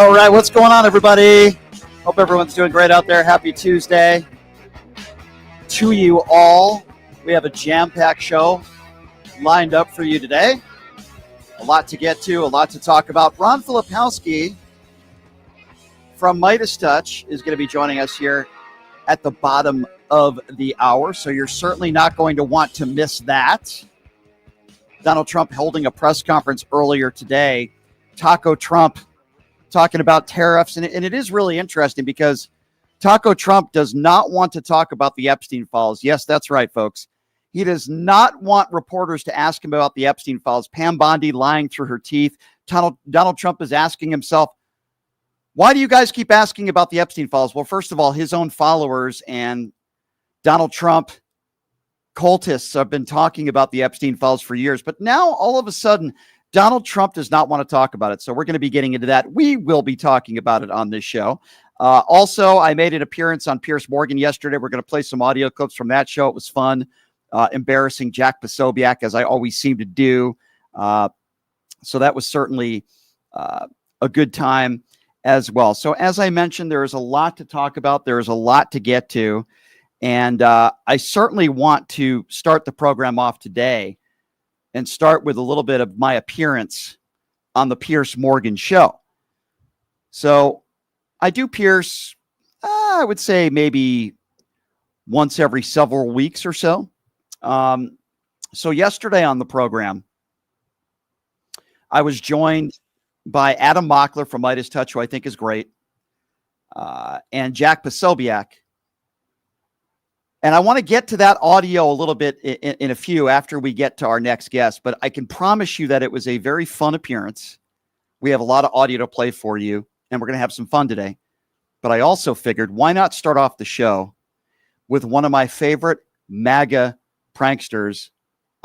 All right, what's going on, everybody? Hope everyone's doing great out there. Happy Tuesday to you all. We have a jam-packed show lined up for you today. A lot to get to, a lot to talk about. Ron Philipowski from Midas Touch is going to be joining us here at the bottom of the hour, so you're certainly not going to want to miss that. Donald Trump holding a press conference earlier today. Taco Trump talking about tariffs, and it is really interesting because Taco Trump does not want to talk about the Epstein files. Yes, that's right, folks. He does not want reporters to ask him about the Epstein files. Pam Bondi lying through her teeth. Donald Trump is asking himself, why do you guys keep asking about the Epstein files? Well, first of all, his own followers and Donald Trump cultists have been talking about the Epstein files for years. But now, all of a sudden, Donald Trump does not want to talk about it. So we're going to be getting into that. We will be talking about it on this show. Also, I made an appearance on Piers Morgan yesterday. We're going to play some audio clips from that show. It was fun. Embarrassing Jack Posobiec, as I always seem to do. So that was certainly a good time as well. So as I mentioned, there is a lot to talk about. There is a lot to get to. And I certainly want to start the program off today and start with a little bit of my appearance on the Piers Morgan show. So I do Piers, I would say maybe once every several weeks or so. So yesterday on the program, I was joined by Adam Mockler from Midas Touch, who I think is great, and Jack Posobiec. And I want to get to that audio a little bit in a few after we get to our next guest, but I can promise you that it was a very fun appearance. We have a lot of audio to play for you, and we're going to have some fun today. But I also figured, why not start off the show with one of my favorite MAGA pranksters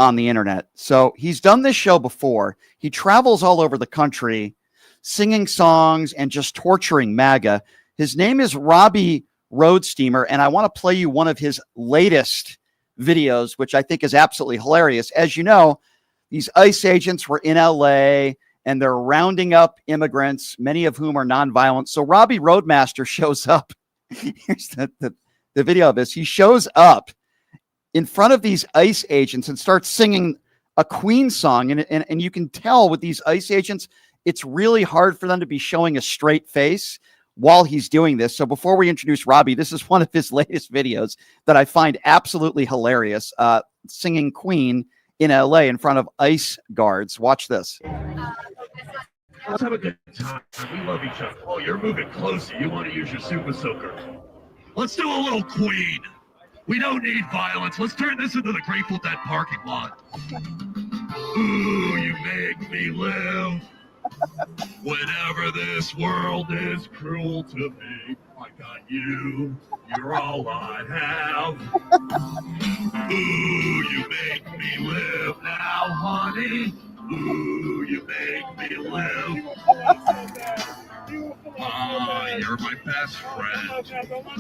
on the internet. So he's done this show before. He travels all over the country singing songs and just torturing MAGA. His name is Robbie Roadster, and I want to play you one of his latest videos, which I think is absolutely hilarious. As you know, these ICE agents were in LA and they're rounding up immigrants, many of whom are nonviolent. So Robbie Roadmaster shows up. Here's the video of this. He shows up in front of these ICE agents and starts singing a Queen song. And you can tell with these ICE agents, it's really hard for them to be showing a straight face while he's doing this. So before we introduce Robbie, this is one of his latest videos that I find absolutely hilarious, singing Queen in LA in front of ICE guards. Watch this. Let's have a good time. We love each other. Oh, you're moving closer. You want to use your super soaker. Let's do a little Queen. We don't need violence. Let's turn this into the Grateful Dead parking lot. Ooh, you make me live. Whenever this world is cruel to me, I got you. You're all I have. Ooh, you make me live now, honey. Ooh, you make me live. You're my best friend.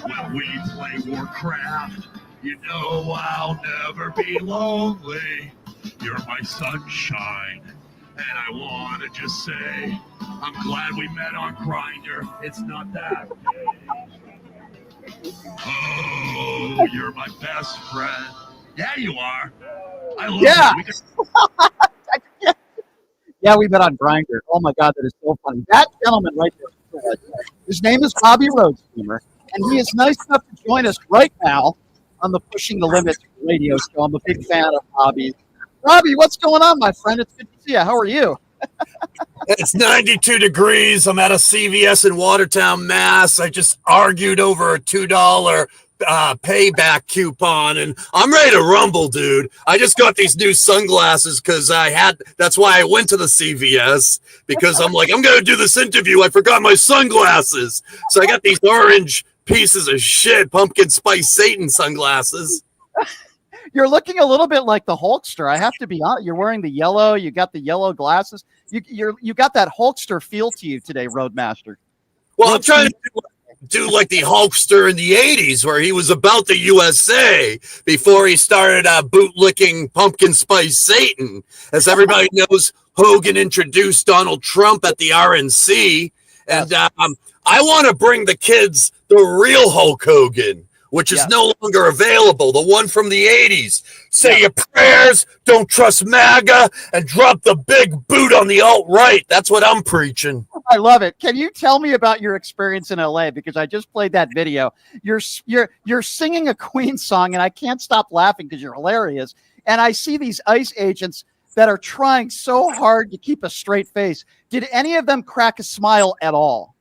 When we play Warcraft, you know I'll never be lonely. You're my sunshine. And I want to just say, I'm glad we met on Grindr. It's not that gay. Oh, you're my best friend. Yeah, you are. I love you. Yeah, we met on Grindr. Oh my God, that is so funny. That gentleman right there, his name is Robbie Roadster, and he is nice enough to join us right now on the Pushing the Limits radio show. I'm a big fan of Robbie. Robbie, what's going on, my friend? It's good to see you. How are you? It's 92 degrees. I'm at a CVS in Watertown, Mass. I just argued over a $2 payback coupon, and I'm ready to rumble, dude. I just got these new sunglasses because that's why I went to the CVS, because I'm like, I'm going to do this interview. I forgot my sunglasses. So I got these orange pieces of shit pumpkin spice Satan sunglasses. You're looking a little bit like the Hulkster. I have to be honest. You're wearing the yellow. You got the yellow glasses. You got that Hulkster feel to you today, Roadmaster. Well, I'm trying to do like the Hulkster in the 80s, where he was about the USA before he started bootlicking pumpkin spice Satan. As everybody knows, Hogan introduced Donald Trump at the RNC, And I want to bring the kids the real Hulk Hogan, which is no longer available, the one from the 80s. Say your prayers, don't trust MAGA, and drop the big boot on the alt-right. That's what I'm preaching. I love it. Can you tell me about your experience in LA? Because I just played that video. You're singing a Queen song, and I can't stop laughing because you're hilarious. And I see these ICE agents that are trying so hard to keep a straight face. Did any of them crack a smile at all?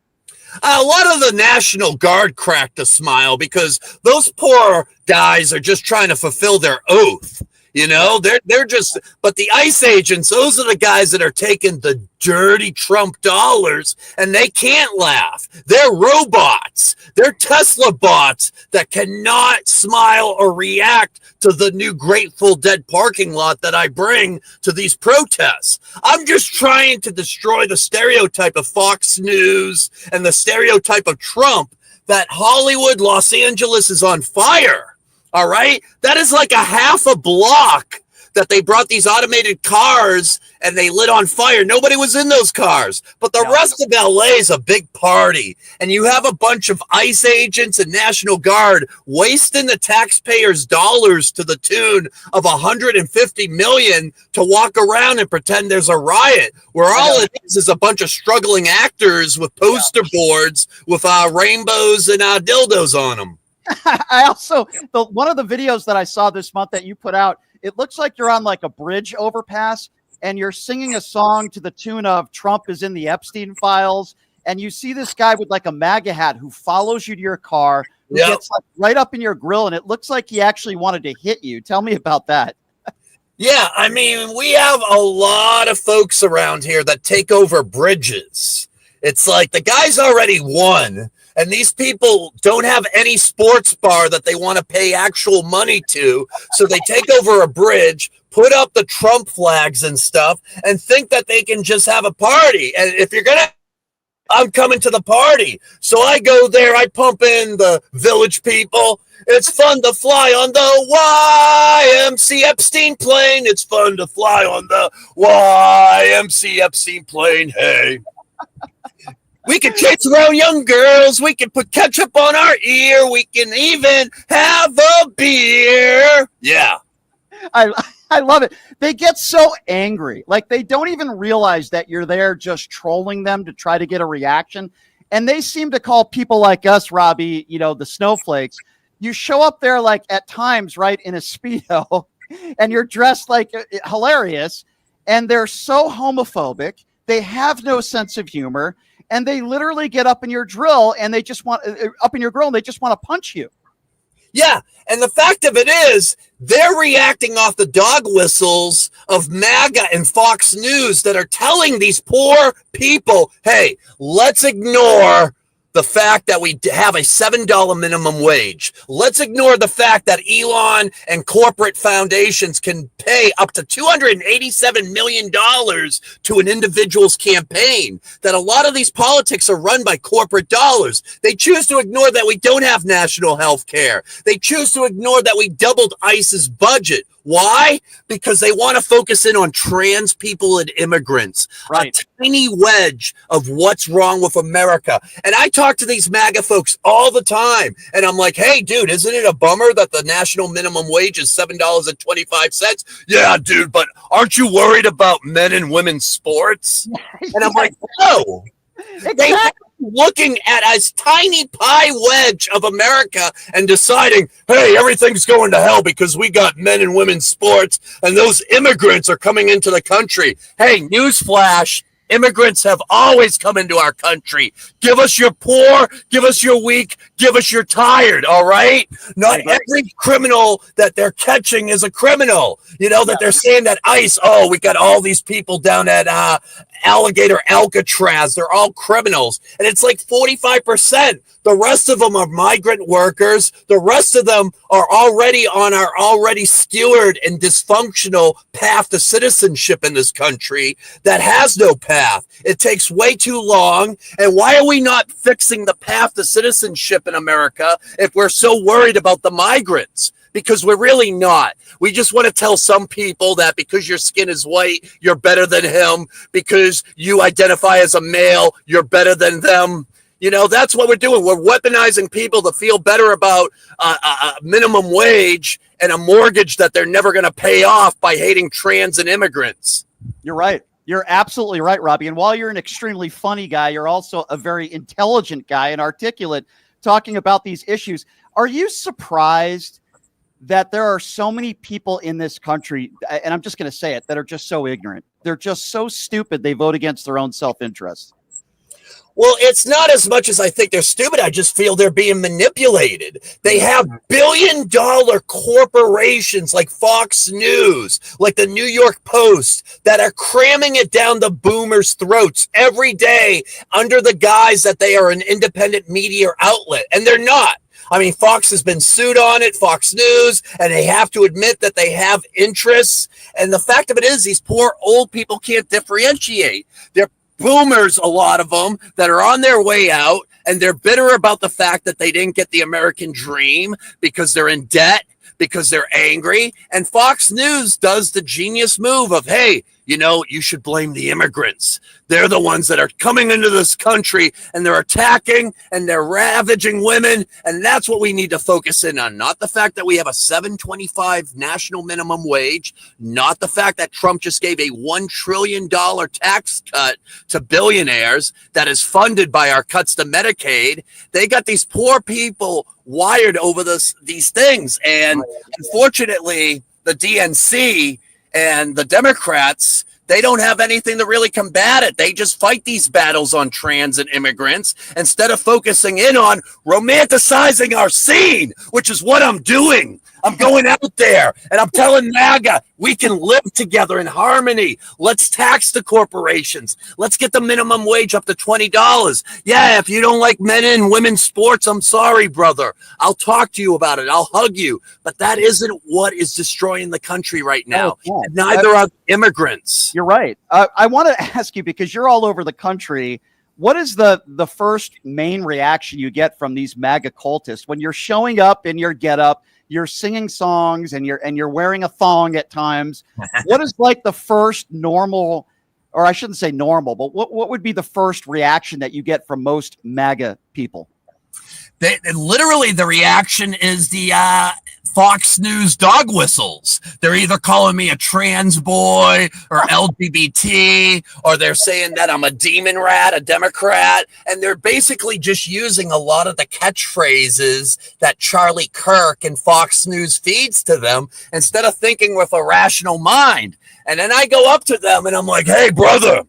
A lot of the National Guard cracked a smile because those poor guys are just trying to fulfill their oath. You know, they're just, but the ICE agents, those are the guys that are taking the dirty Trump dollars, and they can't laugh. They're robots. They're Tesla bots that cannot smile or react to the new Grateful Dead parking lot that I bring to these protests. I'm just trying to destroy the stereotype of Fox News and the stereotype of Trump that Hollywood, Los Angeles is on fire. All right. That is like a half a block that they brought these automated cars and they lit on fire. Nobody was in those cars, but the rest of LA is a big party. And you have a bunch of ICE agents and National Guard wasting the taxpayers' dollars to the tune of $150 million to walk around and pretend there's a riot, where all it is a bunch of struggling actors with poster boards with rainbows and dildos on them. I also, one of the videos that I saw this month that you put out, it looks like you're on like a bridge overpass and you're singing a song to the tune of Trump is in the Epstein files. And you see this guy with like a MAGA hat who follows you to your car, who gets like right up in your grill. And it looks like he actually wanted to hit you. Tell me about that. Yeah, I mean, we have a lot of folks around here that take over bridges. It's like the guy's already won. And these people don't have any sports bar that they want to pay actual money to. So they take over a bridge, put up the Trump flags and stuff, and think that they can just have a party. And if you're going to, I'm coming to the party. So I go there, I pump in the village people. It's fun to fly on the YMC Epstein plane. It's fun to fly on the YMC Epstein plane. Hey. We can chase around young girls. We can put ketchup on our ear. We can even have a beer. Yeah. I love it. They get so angry. Like they don't even realize that you're there just trolling them to try to get a reaction. And they seem to call people like us, Robbie, you know, the snowflakes. You show up there like at times, right, in a Speedo, and you're dressed like hilarious. And they're so homophobic. They have no sense of humor. And they literally get up in your drill and they just want up in your grill and they just want to punch you. Yeah. And the fact of it is they're reacting off the dog whistles of MAGA and Fox News that are telling these poor people, hey, let's ignore the fact that we have a $7 minimum wage. Let's ignore the fact that Elon and corporate foundations can pay up to $287 million to an individual's campaign, that a lot of these politics are run by corporate dollars. They choose to ignore that we don't have national health care. They choose to ignore that we doubled ICE's budget. Why? Because they want to focus in on trans people and immigrants, right. A tiny wedge of what's wrong with America. And I talk to these MAGA folks all the time, and I'm like, hey, dude, isn't it a bummer that the national minimum wage is $7.25? Yeah, dude, but aren't you worried about men and women's sports? And I'm like, no. Exactly. Looking at a tiny pie wedge of America and deciding, hey, everything's going to hell because we got men and women's sports and those immigrants are coming into the country. Hey, newsflash, immigrants have always come into our country. Give us your poor, give us your weak, give us your tired, all right? Not every criminal that they're catching is a criminal. You know, that they're saying that ICE, oh, we got all these people down at Alligator Alcatraz. They're all criminals. And it's like 45%. The rest of them are migrant workers. The rest of them are already on our already skewered and dysfunctional path to citizenship in this country that has no path. It takes way too long. And why are we not fixing the path to citizenship in America if we're so worried about the migrants? because we're really not. We just want to tell some people that because your skin is white, you're better than him. Because you identify as a male, you're better than them. You know, that's what we're doing. We're weaponizing people to feel better about a minimum wage and a mortgage that they're never going to pay off by hating trans and immigrants. You're right. You're absolutely right, Robbie. And while you're an extremely funny guy, you're also a very intelligent guy and articulate talking about these issues. Are you surprised that there are so many people in this country, and I'm just going to say it, that are just so ignorant? They're just so stupid they vote against their own self-interest. Well, it's not as much as I think they're stupid. I just feel they're being manipulated. They have billion-dollar corporations like Fox News, like the New York Post, that are cramming it down the boomers' throats every day under the guise that they are an independent media outlet. And they're not. I mean, Fox has been sued on it, Fox News, and they have to admit that they have interests. And the fact of it is, these poor old people can't differentiate. They're boomers, a lot of them, that are on their way out, and they're bitter about the fact that they didn't get the American dream because they're in debt, because they're angry. And Fox News does the genius move of, hey, you know, you should blame the immigrants. They're the ones that are coming into this country and they're attacking and they're ravaging women. And that's what we need to focus in on. Not the fact that we have a $7.25 national minimum wage. Not the fact that Trump just gave a $1 trillion tax cut to billionaires that is funded by our cuts to Medicaid. They got these poor people wired over these things. And unfortunately, the DNC and the Democrats, they don't have anything to really combat it. They just fight these battles on trans and immigrants instead of focusing in on romanticizing our scene, which is what I'm doing. I'm going out there and I'm telling MAGA, we can live together in harmony. Let's tax the corporations. Let's get the minimum wage up to $20. Yeah, if you don't like men and women's sports, I'm sorry, brother. I'll talk to you about it. I'll hug you. But that isn't what is destroying the country right now. Oh, and neither are immigrants. You're right. I want to ask you, because you're all over the country, what is the first main reaction you get from these MAGA cultists when you're showing up in your getup? You're singing songs and you're wearing a thong at times. What is like the first normal, or I shouldn't say normal, but what would be the first reaction that you get from most MAGA people? Literally, the reaction is the Fox News dog whistles. They're either calling me a trans boy or LGBT, or they're saying that I'm a demon rat, a Democrat, and they're basically just using a lot of the catchphrases that Charlie Kirk and Fox News feeds to them instead of thinking with a rational mind. And then I go up to them and I'm like, hey, brother,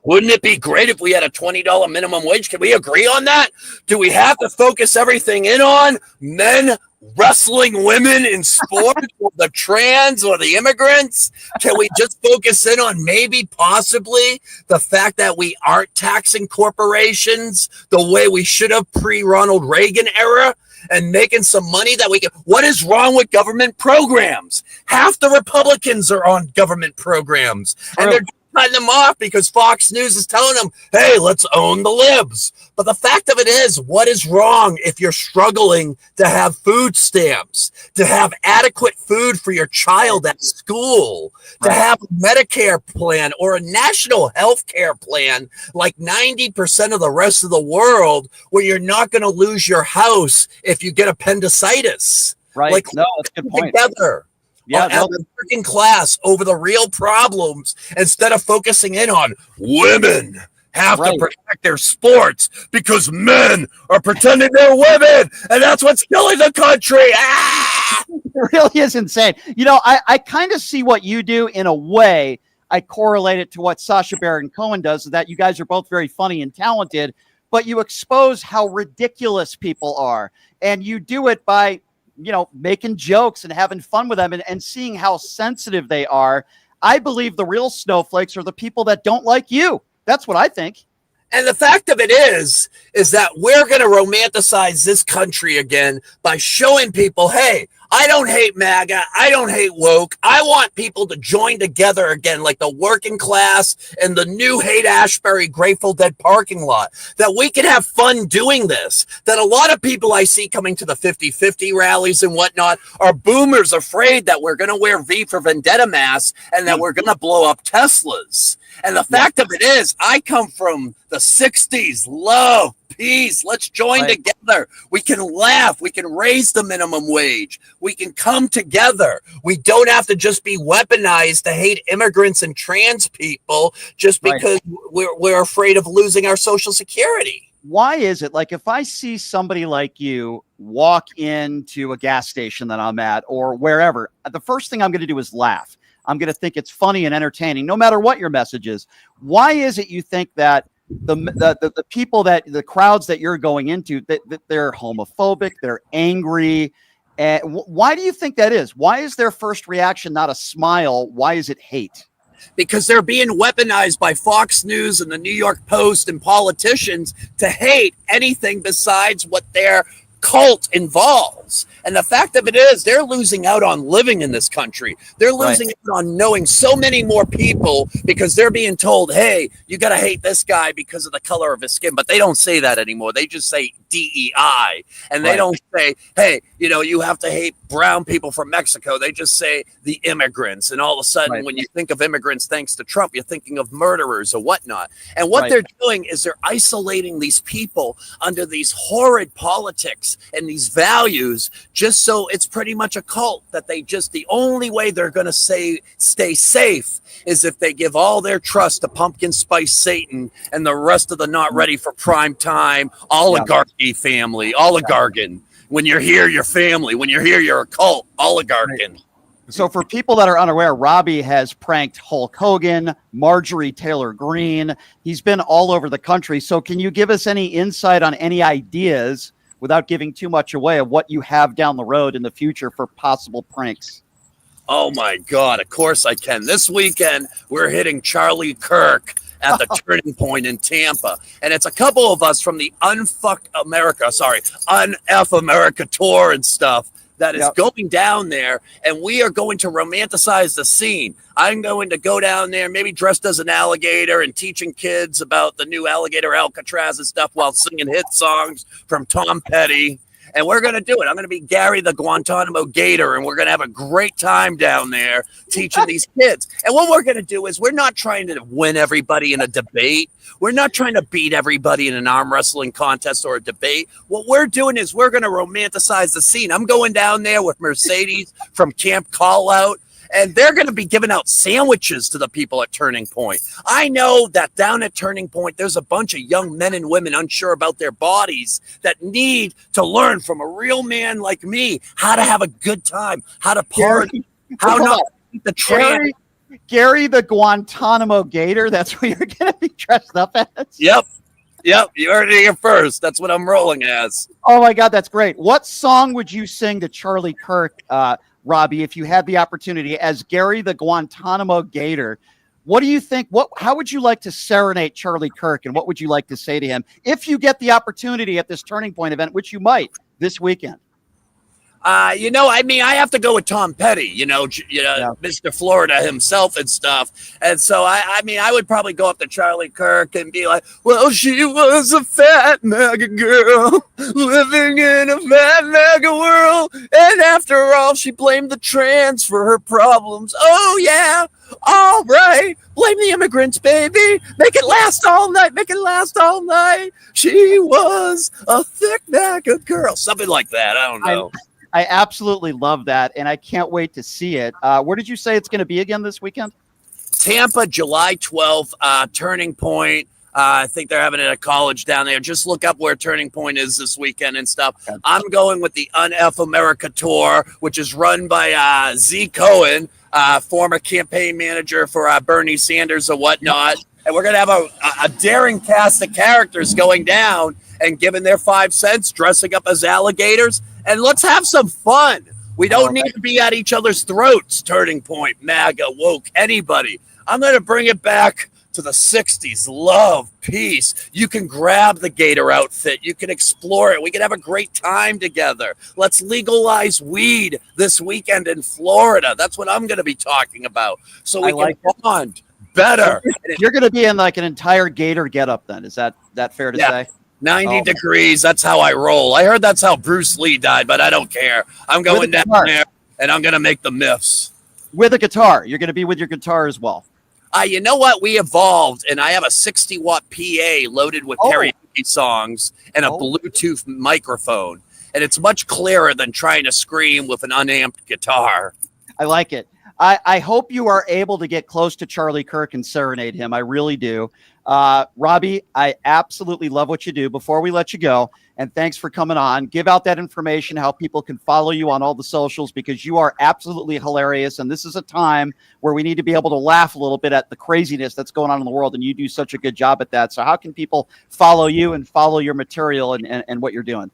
wouldn't it be great if we had a $20 minimum wage? Can we agree on that? Do we have to focus everything in on men wrestling women in sports or the trans or the immigrants? Can we just focus in on maybe possibly the fact that we aren't taxing corporations the way we should have pre-Ronald Reagan era and making some money that we can? What is wrong with government programs? Half the Republicans are on government programs and they're cutting them off because Fox News is telling them, hey, let's own the libs. But the fact of it is, what is wrong if you're struggling to have food stamps, to have adequate food for your child at school, to have a Medicare plan or a national health care plan like 90% of the rest of the world, where you're not going to lose your house if you get appendicitis? Right. Like, no, that's a good point. Together. Yeah, as a working class over the real problems instead of focusing in on women have to protect their sports because men are pretending they're women, and that's what's killing the country. It really is insane. You know, I kind of see what you do in a way. I correlate it to what Sacha Baron Cohen does, that you guys are both very funny and talented, but you expose how ridiculous people are, and you do it by, you know, making jokes and having fun with them and seeing how sensitive they are. I believe the real snowflakes are the people that don't like you. That's what I think. And the fact of it is that we're going to romanticize this country again by showing people, hey, I don't hate MAGA. I don't hate woke. I want people to join together again, like the working class and the new Haight-Ashbury Grateful Dead parking lot, that we can have fun doing this. That a lot of people I see coming to the 50-50 rallies and whatnot are boomers afraid that we're going to wear V for Vendetta masks and that we're going to blow up Teslas. And the fact of it is, I come from the 60s, love, peace. Let's join together. We can laugh. We can raise the minimum wage. We can come together. We don't have to just be weaponized to hate immigrants and trans people just because we're afraid of losing our Social Security. Why is it, like, if I see somebody like you walk into a gas station that I'm at or wherever, the first thing I'm going to do is laugh. I'm going to think it's funny and entertaining, no matter what your message is. Why is it you think that the people, that the crowds that you're going into, that they're homophobic, they're angry? Why do you think that is? Why is their first reaction not a smile? Why is it hate? Because they're being weaponized by Fox News and the New York Post and politicians to hate anything besides what their cult involves. And the fact of it is, they're losing out on living in this country. They're losing out on knowing so many more people because they're being told, hey, you got to hate this guy because of the color of his skin. But they don't say that anymore. They just say DEI. And they don't say, hey, you have to hate brown people from Mexico. They just say the immigrants. And all of a sudden, when you think of immigrants, thanks to Trump, you're thinking of murderers or whatnot. And what they're doing is they're isolating these people under these horrid politics and these values, just so it's pretty much a cult that the only way they're going to stay safe is if they give all their trust to Pumpkin Spice Satan and the rest of the not ready for prime time oligarchy family, oligarchan. When you're here, you're family. When you're here, you're a cult, oligarchan. So for people that are unaware, Robbie has pranked Hulk Hogan, Marjorie Taylor Greene. He's been all over the country. So can you give us any insight on any ideas, without giving too much away, of what you have down the road in the future for possible pranks? Oh my God, of course I can. This weekend, we're hitting Charlie Kirk at the Turning Point in Tampa. And it's a couple of us from the Unf America tour and stuff that is going down there, and we are going to romanticize the scene. I'm going to go down there, maybe dressed as an alligator and teaching kids about the new alligator Alcatraz and stuff while singing hit songs from Tom Petty. And we're going to do it. I'm going to be Gary the Guantanamo Gator, and we're going to have a great time down there teaching these kids. And what we're going to do is we're not trying to win everybody in a debate. We're not trying to beat everybody in an arm wrestling contest or a debate. What we're doing is we're going to romanticize the scene. I'm going down there with Mercedes from Camp Call Out, and they're going to be giving out sandwiches to the people at Turning Point. I know that down at Turning Point, there's a bunch of young men and women unsure about their bodies that need to learn from a real man like me how to have a good time, how to party, how not to eat the train. Gary the Guantanamo Gator, that's what you're going to be dressed up as? Yep. You heard it here first. That's what I'm rolling as. Oh, my God, that's great. What song would you sing to Charlie Kirk, Robbie, if you had the opportunity as Gary the Guantanamo Gator? What do you think? How would you like to serenade Charlie Kirk, and what would you like to say to him if you get the opportunity at this Turning Point event, which you might this weekend? I have to go with Tom Petty, Mr. Florida himself and stuff. And so, I would probably go up to Charlie Kirk and be like, well, she was a fat MAGA girl living in a fat MAGA world. And after all, she blamed the trans for her problems. Oh, yeah. All right. Blame the immigrants, baby. Make it last all night. Make it last all night. She was a thick MAGA girl. Something like that. I don't know. I absolutely love that, and I can't wait to see it. Where did you say it's going to be again this weekend? Tampa, July 12th, Turning Point. I think they're having it at a college down there. Just look up where Turning Point is this weekend and stuff. Okay. I'm going with the Unf America tour, which is run by Z Cohen, former campaign manager for Bernie Sanders or whatnot. And we're going to have a daring cast of characters going down and giving their 5 cents, dressing up as alligators. And let's have some fun. We don't need to be at each other's throats, Turning Point, MAGA, woke, anybody. I'm going to bring it back to the 60s. Love, peace. You can grab the gator outfit. You can explore it. We can have a great time together. Let's legalize weed this weekend in Florida. That's what I'm going to be talking about. So we can bond better. You're going to be in like an entire gator getup then. Is that fair to say? 90 degrees. That's how I roll. I heard that's how Bruce Lee died, but I don't care. I'm going down there and I'm going to make the myths. With a guitar. You're going to be with your guitar as well. You know what? We evolved, and I have a 60-watt PA loaded with karaoke songs and a Bluetooth microphone, and it's much clearer than trying to scream with an unamped guitar. I like it. I hope you are able to get close to Charlie Kirk and serenade him. I really do. Robbie, I absolutely love what you do. Before we let you go, and thanks for coming on, give out that information, how people can follow you on all the socials, because you are absolutely hilarious. And this is a time where we need to be able to laugh a little bit at the craziness that's going on in the world. And you do such a good job at that. So how can people follow you and follow your material and what you're doing?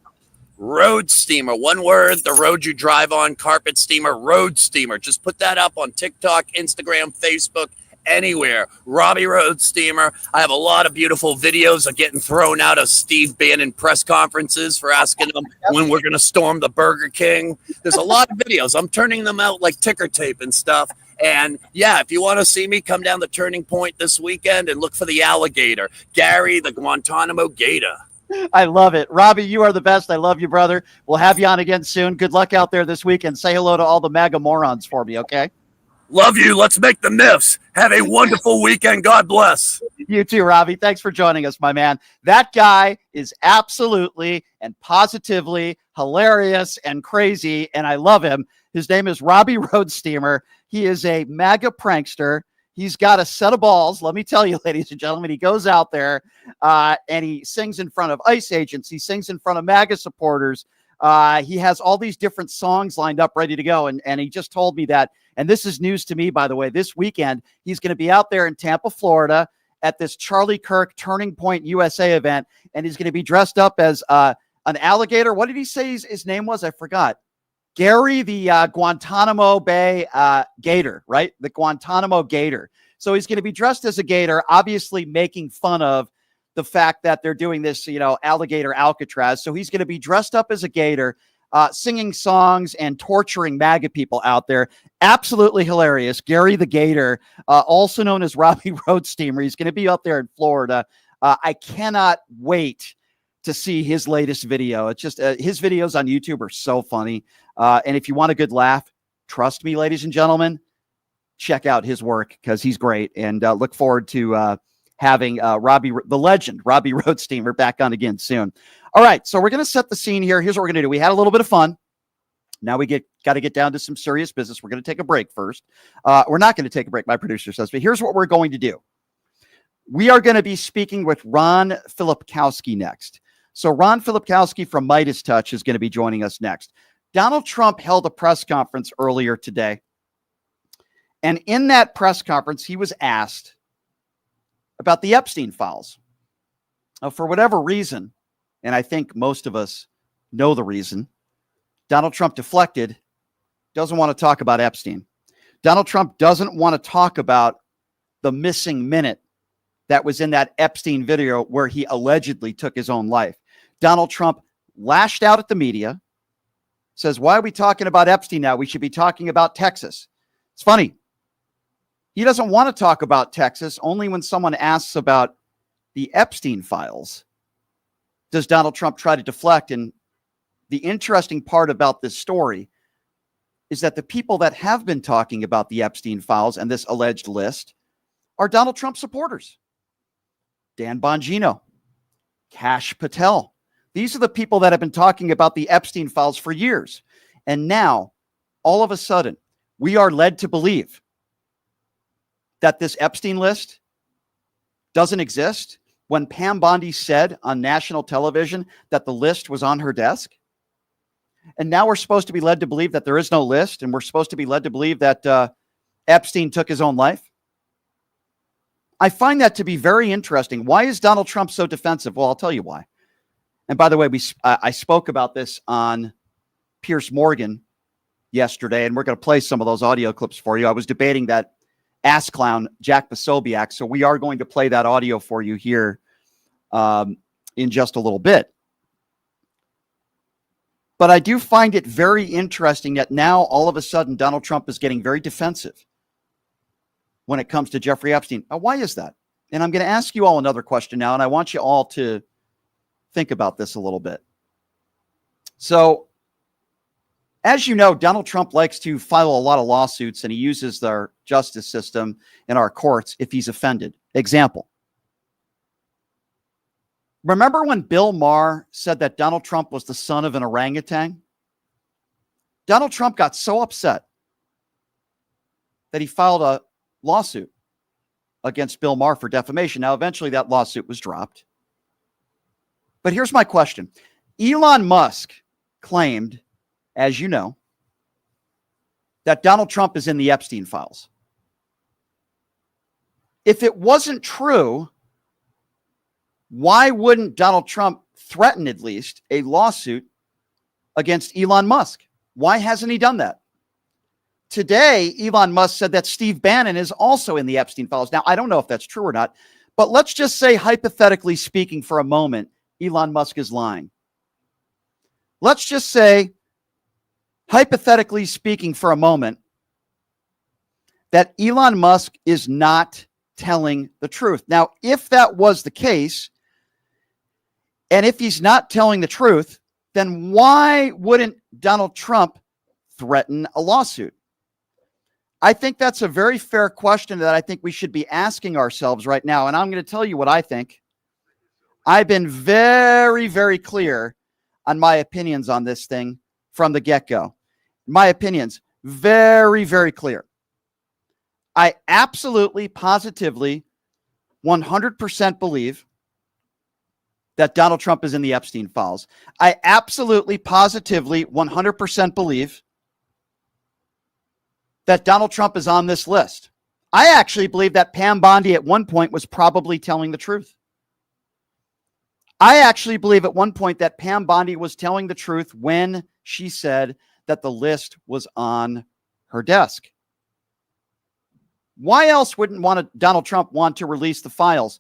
Road Steamer, one word, the road you drive on, carpet steamer, Road Steamer. Just put that up on TikTok, Instagram, Facebook, anywhere. Robbie Road Steamer. I have a lot of beautiful videos of getting thrown out of Steve Bannon press conferences for asking them when we're going to storm the Burger King. There's a lot of videos. I'm turning them out like ticker tape and stuff. And yeah, if you want to see me, come down the Turning Point this weekend and look for the alligator, Gary, the Guantanamo Gator. I love it. Robbie, you are the best. I love you, brother. We'll have you on again soon. Good luck out there this weekend. Say hello to all the MAGA morons for me, okay? Love you. Let's make the myths. Have a wonderful weekend. God bless. You too, Robbie. Thanks for joining us, my man. That guy is absolutely and positively hilarious and crazy, and I love him. His name is Robbie Roadster. He is a MAGA prankster. He's got a set of balls. Let me tell you, ladies and gentlemen, he goes out there and he sings in front of ICE agents. He sings in front of MAGA supporters. He has all these different songs lined up ready to go. And he just told me that, and this is news to me, by the way, this weekend, he's going to be out there in Tampa, Florida at this Charlie Kirk Turning Point USA event. And he's going to be dressed up as an alligator. What did he say his name was? I forgot. Gary, the Guantanamo Bay Gator, right? The Guantanamo Gator. So he's going to be dressed as a gator, obviously making fun of the fact that they're doing this, alligator Alcatraz. So he's going to be dressed up as a gator, singing songs and torturing MAGA people out there. Absolutely hilarious. Gary the Gator, also known as Robbie Roadster. He's going to be up there in Florida. I cannot wait to see his latest video. It's just his videos on YouTube are so funny. And if you want a good laugh, trust me, ladies and gentlemen, check out his work because he's great. And look forward to having Robbie, the legend, Robbie Roadster, back on again soon. All right, so we're going to set the scene here. Here's what we're going to do. We had a little bit of fun. Now we got to get down to some serious business. We're going to take a break first. We're not going to take a break, my producer says, but here's what we're going to do. We are going to be speaking with Ron Philipowski next. So Ron Philipowski from Midas Touch is going to be joining us next. Donald Trump held a press conference earlier today. And in that press conference, he was asked about the Epstein files. Now, for whatever reason, and I think most of us know the reason, Donald Trump deflected, doesn't want to talk about Epstein. Donald Trump doesn't want to talk about the missing minute that was in that Epstein video where he allegedly took his own life. Donald Trump lashed out at the media, says, why are we talking about Epstein now? We should be talking about Texas. It's funny. He doesn't want to talk about Texas. Only when someone asks about the Epstein files does Donald Trump try to deflect. And the interesting part about this story is that the people that have been talking about the Epstein files and this alleged list are Donald Trump supporters. Dan Bongino, Kash Patel. These are the people that have been talking about the Epstein files for years. And now, all of a sudden, we are led to believe that this Epstein list doesn't exist when Pam Bondi said on national television that the list was on her desk. And now we're supposed to be led to believe that there is no list, and we're supposed to be led to believe that Epstein took his own life. I find that to be very interesting. Why is Donald Trump so defensive? Well, I'll tell you why. And by the way, I spoke about this on Piers Morgan yesterday, and we're going to play some of those audio clips for you. I was debating that ass clown, Jack Posobiec. So we are going to play that audio for you here in just a little bit. But I do find it very interesting that now all of a sudden Donald Trump is getting very defensive when it comes to Jeffrey Epstein. Why is that? And I'm going to ask you all another question now, and I want you all to think about this a little bit. So, as you know, Donald Trump likes to file a lot of lawsuits, and he uses our justice system and our courts if he's offended. Example. Remember when Bill Maher said that Donald Trump was the son of an orangutan? Donald Trump got so upset that he filed a lawsuit against Bill Maher for defamation. Now, eventually that lawsuit was dropped. But here's my question. Elon Musk claimed, as you know, that Donald Trump is in the Epstein files. If it wasn't true, why wouldn't Donald Trump threaten at least a lawsuit against Elon Musk? Why hasn't he done that? Today, Elon Musk said that Steve Bannon is also in the Epstein files. Now, I don't know if that's true or not, but let's just say, hypothetically speaking, for a moment, Elon Musk is lying. Let's just say, hypothetically speaking, for a moment, that Elon Musk is not telling the truth. Now, if that was the case, and if he's not telling the truth, then why wouldn't Donald Trump threaten a lawsuit? I think that's a very fair question that I think we should be asking ourselves right now. And I'm going to tell you what I think. I've been very, very clear on my opinions on this thing from the get-go. My opinions, very, very clear. I absolutely, positively, 100% believe that Donald Trump is in the Epstein files. I absolutely, positively, 100% believe that Donald Trump is on this list. I actually believe that Pam Bondi at one point was probably telling the truth. I actually believe at one point that Pam Bondi was telling the truth when she said that the list was on her desk. Why else wouldn't Donald Trump want to release the files?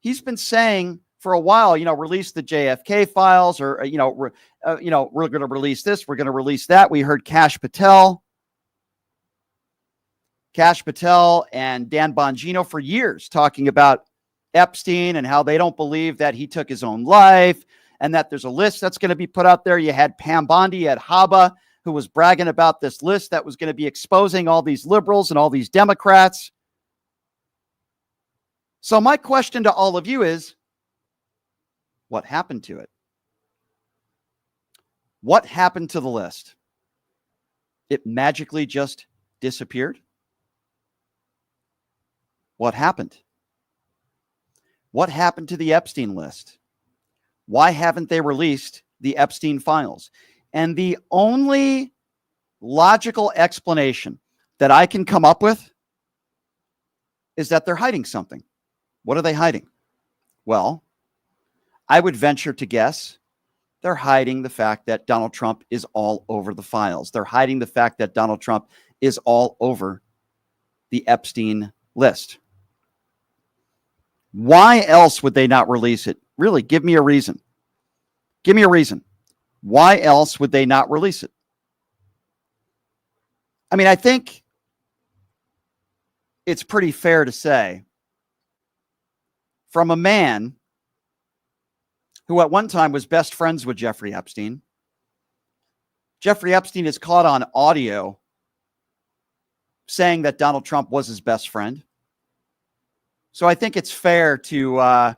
He's been saying for a while, release the JFK files, or we're going to release this, we're going to release that. We heard Kash Patel and Dan Bongino for years talking about Epstein and how they don't believe that he took his own life, and that there's a list that's going to be put out there. You had Pam Bondi at Haba, who was bragging about this list that was going to be exposing all these liberals and all these Democrats. So my question to all of you is, what happened to it? What happened to the list? It magically just disappeared? What happened? What happened to the Epstein list? Why haven't they released the Epstein files? And the only logical explanation that I can come up with is that they're hiding something. What are they hiding? Well, I would venture to guess they're hiding the fact that Donald Trump is all over the files. They're hiding the fact that Donald Trump is all over the Epstein list. Why else would they not release it? Really, give me a reason. Give me a reason. Why else would they not release it? I mean, I think it's pretty fair to say, from a man who at one time was best friends with Jeffrey Epstein, Jeffrey Epstein is caught on audio saying that Donald Trump was his best friend. So I think it's fair to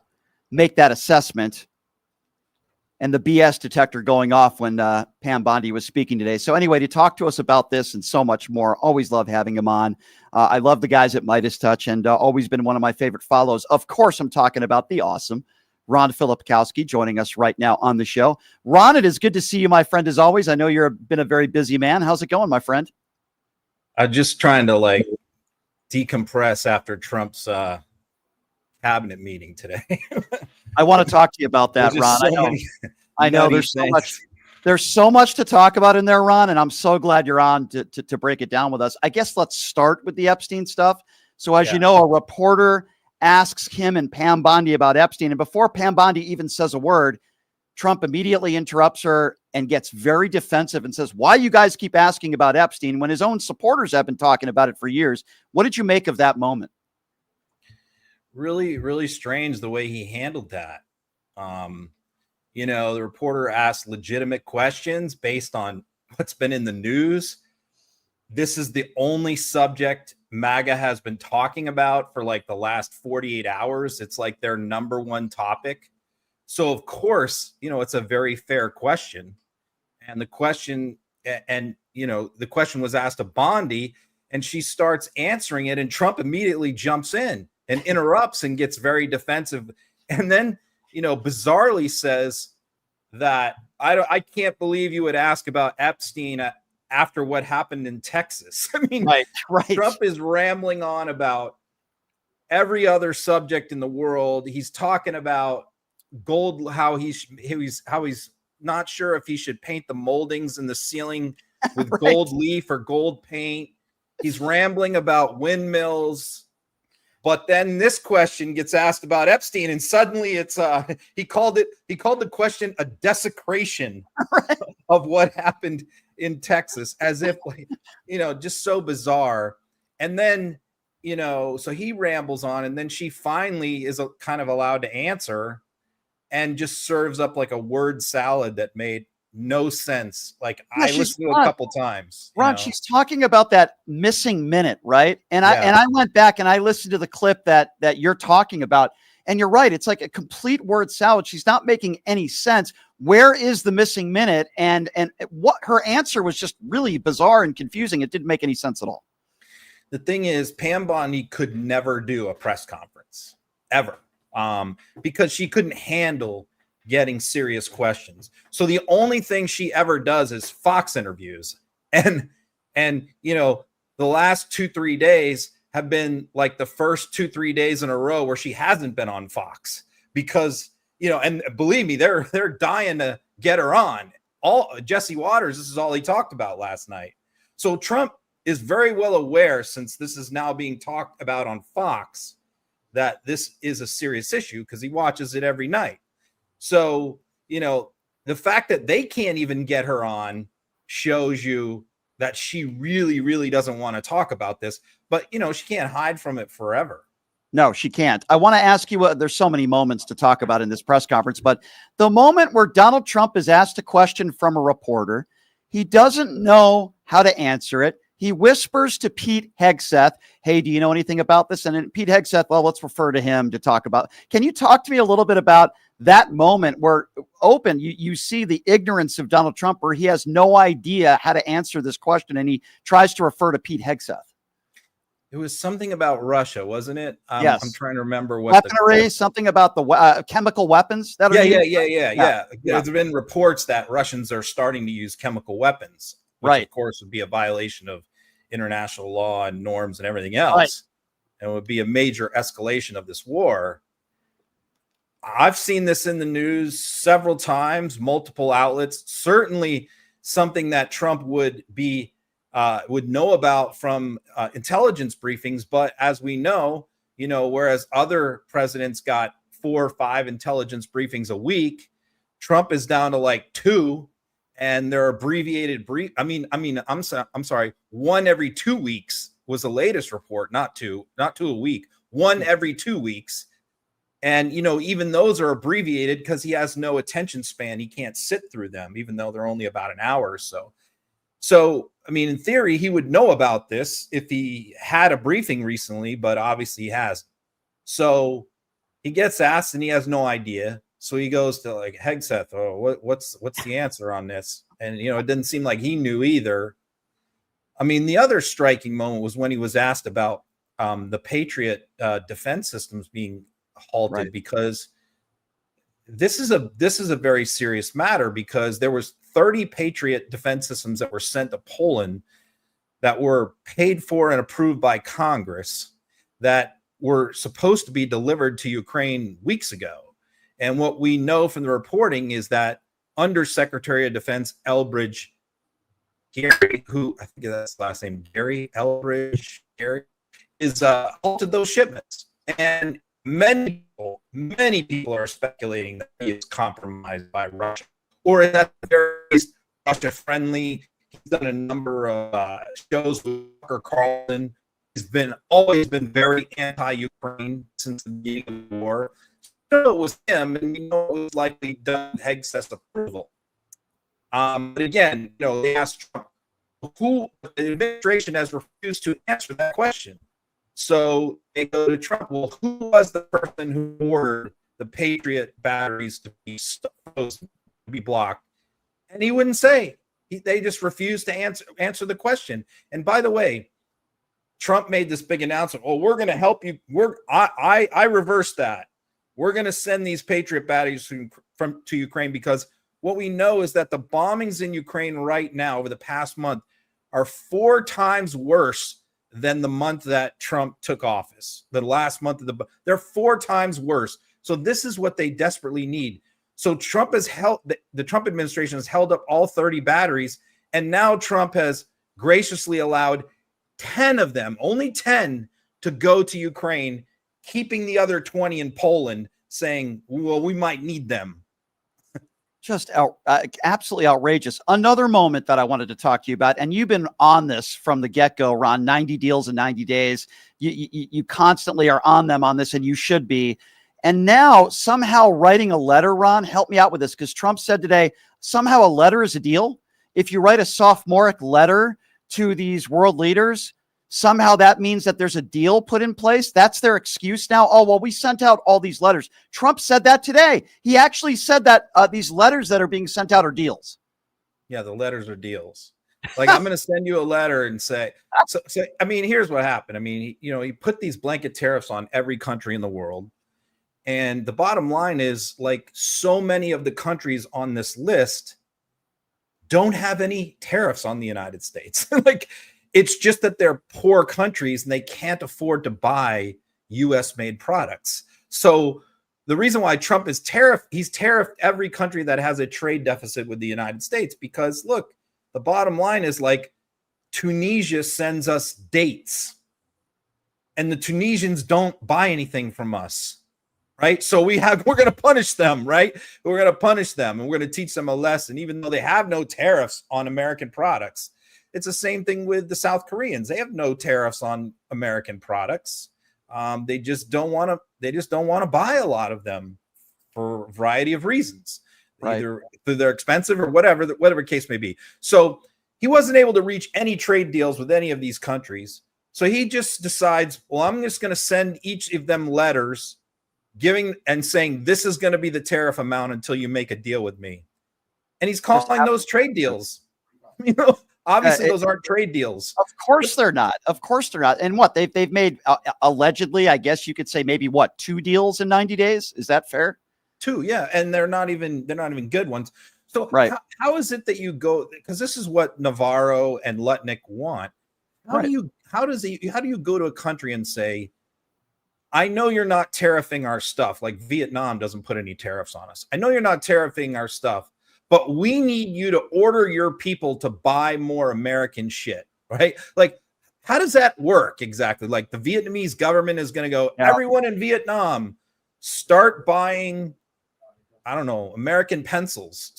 make that assessment, and the BS detector going off when Pam Bondi was speaking today. So anyway, to talk to us about this and so much more, always love having him on. I love the guys at Midas Touch, and always been one of my favorite follows. Of course, I'm talking about the awesome Ron Philipowski joining us right now on the show. Ron, it is good to see you, my friend, as always. I know you've been a very busy man. How's it going, my friend? I'm just trying to decompress after Trump's cabinet meeting today. I want to talk to you about that, Ron. I know there's so much. There's so much to talk about in there, Ron, and I'm so glad you're on to break it down with us. I guess let's start with the Epstein stuff. So as you know, a reporter asks him and Pam Bondi about Epstein. And before Pam Bondi even says a word, Trump immediately interrupts her and gets very defensive and says, why you guys keep asking about Epstein when his own supporters have been talking about it for years? What did you make of that moment? Really, really strange the way he handled that. The reporter asked legitimate questions based on what's been in the news. This is the only subject MAGA has been talking about for like the last 48 hours. It's like their number one topic. So of course, it's a very fair question. And the question was asked of Bondi, and she starts answering it, and Trump immediately jumps in and interrupts and gets very defensive. And then, bizarrely says that I can't believe you would ask about Epstein after what happened in Texas. I mean, right. Trump is rambling on about every other subject in the world. He's talking about gold, how he's not sure if he should paint the moldings in the ceiling with right. gold leaf or gold paint. He's rambling about windmills. But then this question gets asked about Epstein, and suddenly it's he called the question a desecration right. of what happened in Texas, as if just so bizarre. And then so he rambles on, and then she finally is kind of allowed to answer, and just serves up like a word salad that made no sense. Like I listened to a couple times. Ron, she's talking about that missing minute, right? And I went back and I listened to the clip that you're talking about, and you're right. It's like a complete word salad. She's not making any sense. Where is the missing minute? And what her answer was just really bizarre and confusing. It didn't make any sense at all. The thing is, Pam Bondi could never do a press conference ever, because she couldn't handle getting serious questions. So the only thing she ever does is Fox interviews. And the last 2-3 days have been like the first 2-3 days in a row where she hasn't been on Fox, because, and believe me, they're dying to get her on. Jesse Waters, this is all he talked about last night. So Trump is very well aware, since this is now being talked about on Fox, that this is a serious issue, because he watches it every night. So, the fact that they can't even get her on shows you that she really, really doesn't want to talk about this. But, she can't hide from it forever. No, she can't. I want to ask you, there's so many moments to talk about in this press conference, but the moment where Donald Trump is asked a question from a reporter, he doesn't know how to answer it. He whispers to Pete Hegsth, hey, do you know anything about this? And then Pete Hegsth, well, let's refer to him to talk about. Can you talk to me a little bit about that moment where you see the ignorance of Donald Trump, where he has no idea how to answer this question, and he tries to refer to Pete Hegsth? It was something about Russia, wasn't it? Yes. I'm trying to remember what weaponry, something about the chemical weapons. Yeah. There's been reports that Russians are starting to use chemical weapons, which right. of course would be a violation of international law and norms and everything else. Right. And would be a major escalation of this war. I've seen this in the news several times, multiple outlets, certainly something that Trump would know about from intelligence briefings. But as we know, whereas other presidents got 4 or 5 intelligence briefings a week, Trump is down to like 2, and they're abbreviated I'm sorry. 1 every 2 weeks was the latest report, not 2 a week, 1 every 2 weeks. And, even those are abbreviated because he has no attention span. He can't sit through them, even though they're only about an hour or so. So, in theory, he would know about this if he had a briefing recently, but obviously he hasn't. So he gets asked and he has no idea. So he goes to like Hegseth, what's the answer on this? And, it didn't seem like he knew either. The other striking moment was when he was asked about the Patriot defense systems being halted, right, because this is a very serious matter, because there was 30 Patriot defense systems that were sent to Poland that were paid for and approved by Congress that were supposed to be delivered to Ukraine weeks ago. And what we know from the reporting is that Undersecretary of Defense Elbridge Gary, who I think that's his last name, Gary Elbridge Gary, is halted those shipments. And many people are speculating that he is compromised by Russia, or that they're Russia friendly. He's done a number of shows with Tucker Carlson. He's always been very anti-Ukraine since the beginning of the war. So it was him, and it was likely done with Hegsth's approval. But again, they asked Trump, the administration has refused to answer that question. So they go to Trump. Well, who was the person who ordered the Patriot batteries to be blocked? And he wouldn't say. They just refused to answer the question. And by the way, Trump made this big announcement. Oh, we're going to help you. I reversed that. We're going to send these Patriot batteries to Ukraine, because what we know is that the bombings in Ukraine right now over the past month are 4 times worse than the month that Trump took office. The last month they're 4 times worse. So this is what they desperately need. So the Trump administration has held up all 30 batteries, and now Trump has graciously allowed 10 of them, only 10, to go to Ukraine, keeping the other 20 in Poland, saying, well, we might need them. Just absolutely outrageous. Another moment that I wanted to talk to you about, and you've been on this from the get-go, Ron, 90 deals in 90 days. You constantly are on them on this, and you should be. And now somehow writing a letter, Ron, help me out with this, because Trump said today, somehow a letter is a deal. If you write a sophomoric letter to these world leaders, somehow that means that there's a deal put in place. That's their excuse now. Oh, well, we sent out all these letters. Trump said that today. He actually said that these letters that are being sent out are deals. Yeah, the letters are deals. Like, I'm going to send you a letter and say, I mean, here's what happened. I mean, he put these blanket tariffs on every country in the world. And the bottom line is, like, so many of the countries on this list don't have any tariffs on the United States. Like, it's just that they're poor countries and they can't afford to buy US made products. So the reason why Trump is he's tariffed every country that has a trade deficit with the United States, because look, the bottom line is, like, Tunisia sends us dates and the Tunisians don't buy anything from us. Right. So we're going to punish them. Right. We're going to punish them, and we're going to teach them a lesson, even though they have no tariffs on American products. It's the same thing with the South Koreans. They have no tariffs on American products. They just don't want to buy a lot of them for a variety of reasons. Right. Either they're expensive or whatever case may be. So he wasn't able to reach any trade deals with any of these countries. So he just decides, well, I'm just going to send each of them letters giving and saying, this is going to be the tariff amount until you make a deal with me. And he's calling those trade deals. Obviously those aren't trade deals. Of course they're not. Of course they're not. And what they've made allegedly, I guess you could say, maybe 2 deals in 90 days. Is that fair? 2. Yeah. And they're not even good ones. So right. How is it that you go, because this is what Navarro and Lutnick want. How do you go to a country and say, I know you're not tariffing our stuff, like Vietnam doesn't put any tariffs on us. I know you're not tariffing our stuff, but we need you to order your people to buy more American shit, right? Like, how does that work exactly? Like, the Vietnamese government is going to go, everyone in Vietnam, start buying, I don't know, American pencils,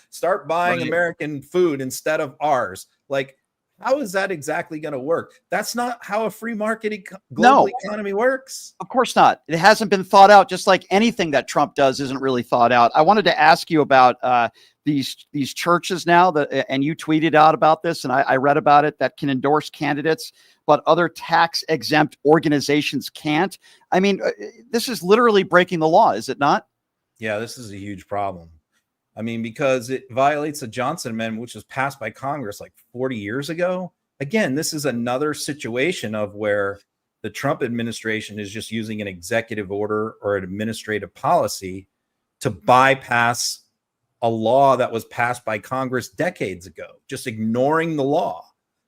start buying American food instead of ours. Like, how is that exactly going to work? That's not how a free market global economy works. Of course not. It hasn't been thought out, just like anything that Trump does isn't really thought out. I wanted to ask you about these churches now, and you tweeted out about this, and I read about it, that can endorse candidates, but other tax-exempt organizations can't. I mean, this is literally breaking the law, is it not? Yeah, this is a huge problem. I mean, because it violates the Johnson Amendment, which was passed by Congress like 40 years ago. Again, this is another situation of where the Trump administration is just using an executive order or an administrative policy to bypass a law that was passed by Congress decades ago, just ignoring the law.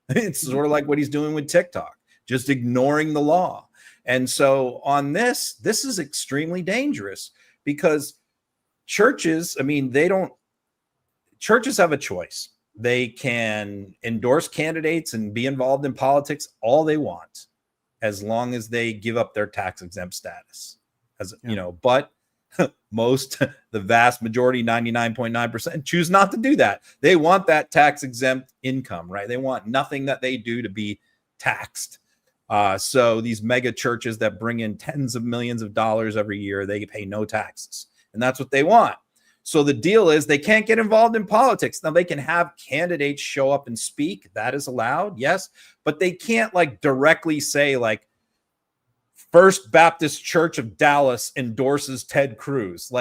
It's sort of like what he's doing with TikTok, just ignoring the law. And so on this is extremely dangerous, because churches, I mean, churches have a choice. They can endorse candidates and be involved in politics all they want. as long as they give up their tax exempt status. But the vast majority, 99.9%, choose not to do that. They want that tax exempt income, right? They want nothing that they do to be taxed. So these mega churches that bring in tens of millions of dollars every year, they pay no taxes. And that's what they want. So the deal is they can't get involved in politics. Now, they can have candidates show up and speak. That is allowed, yes. But they can't directly say First Baptist Church of Dallas endorses Ted Cruz.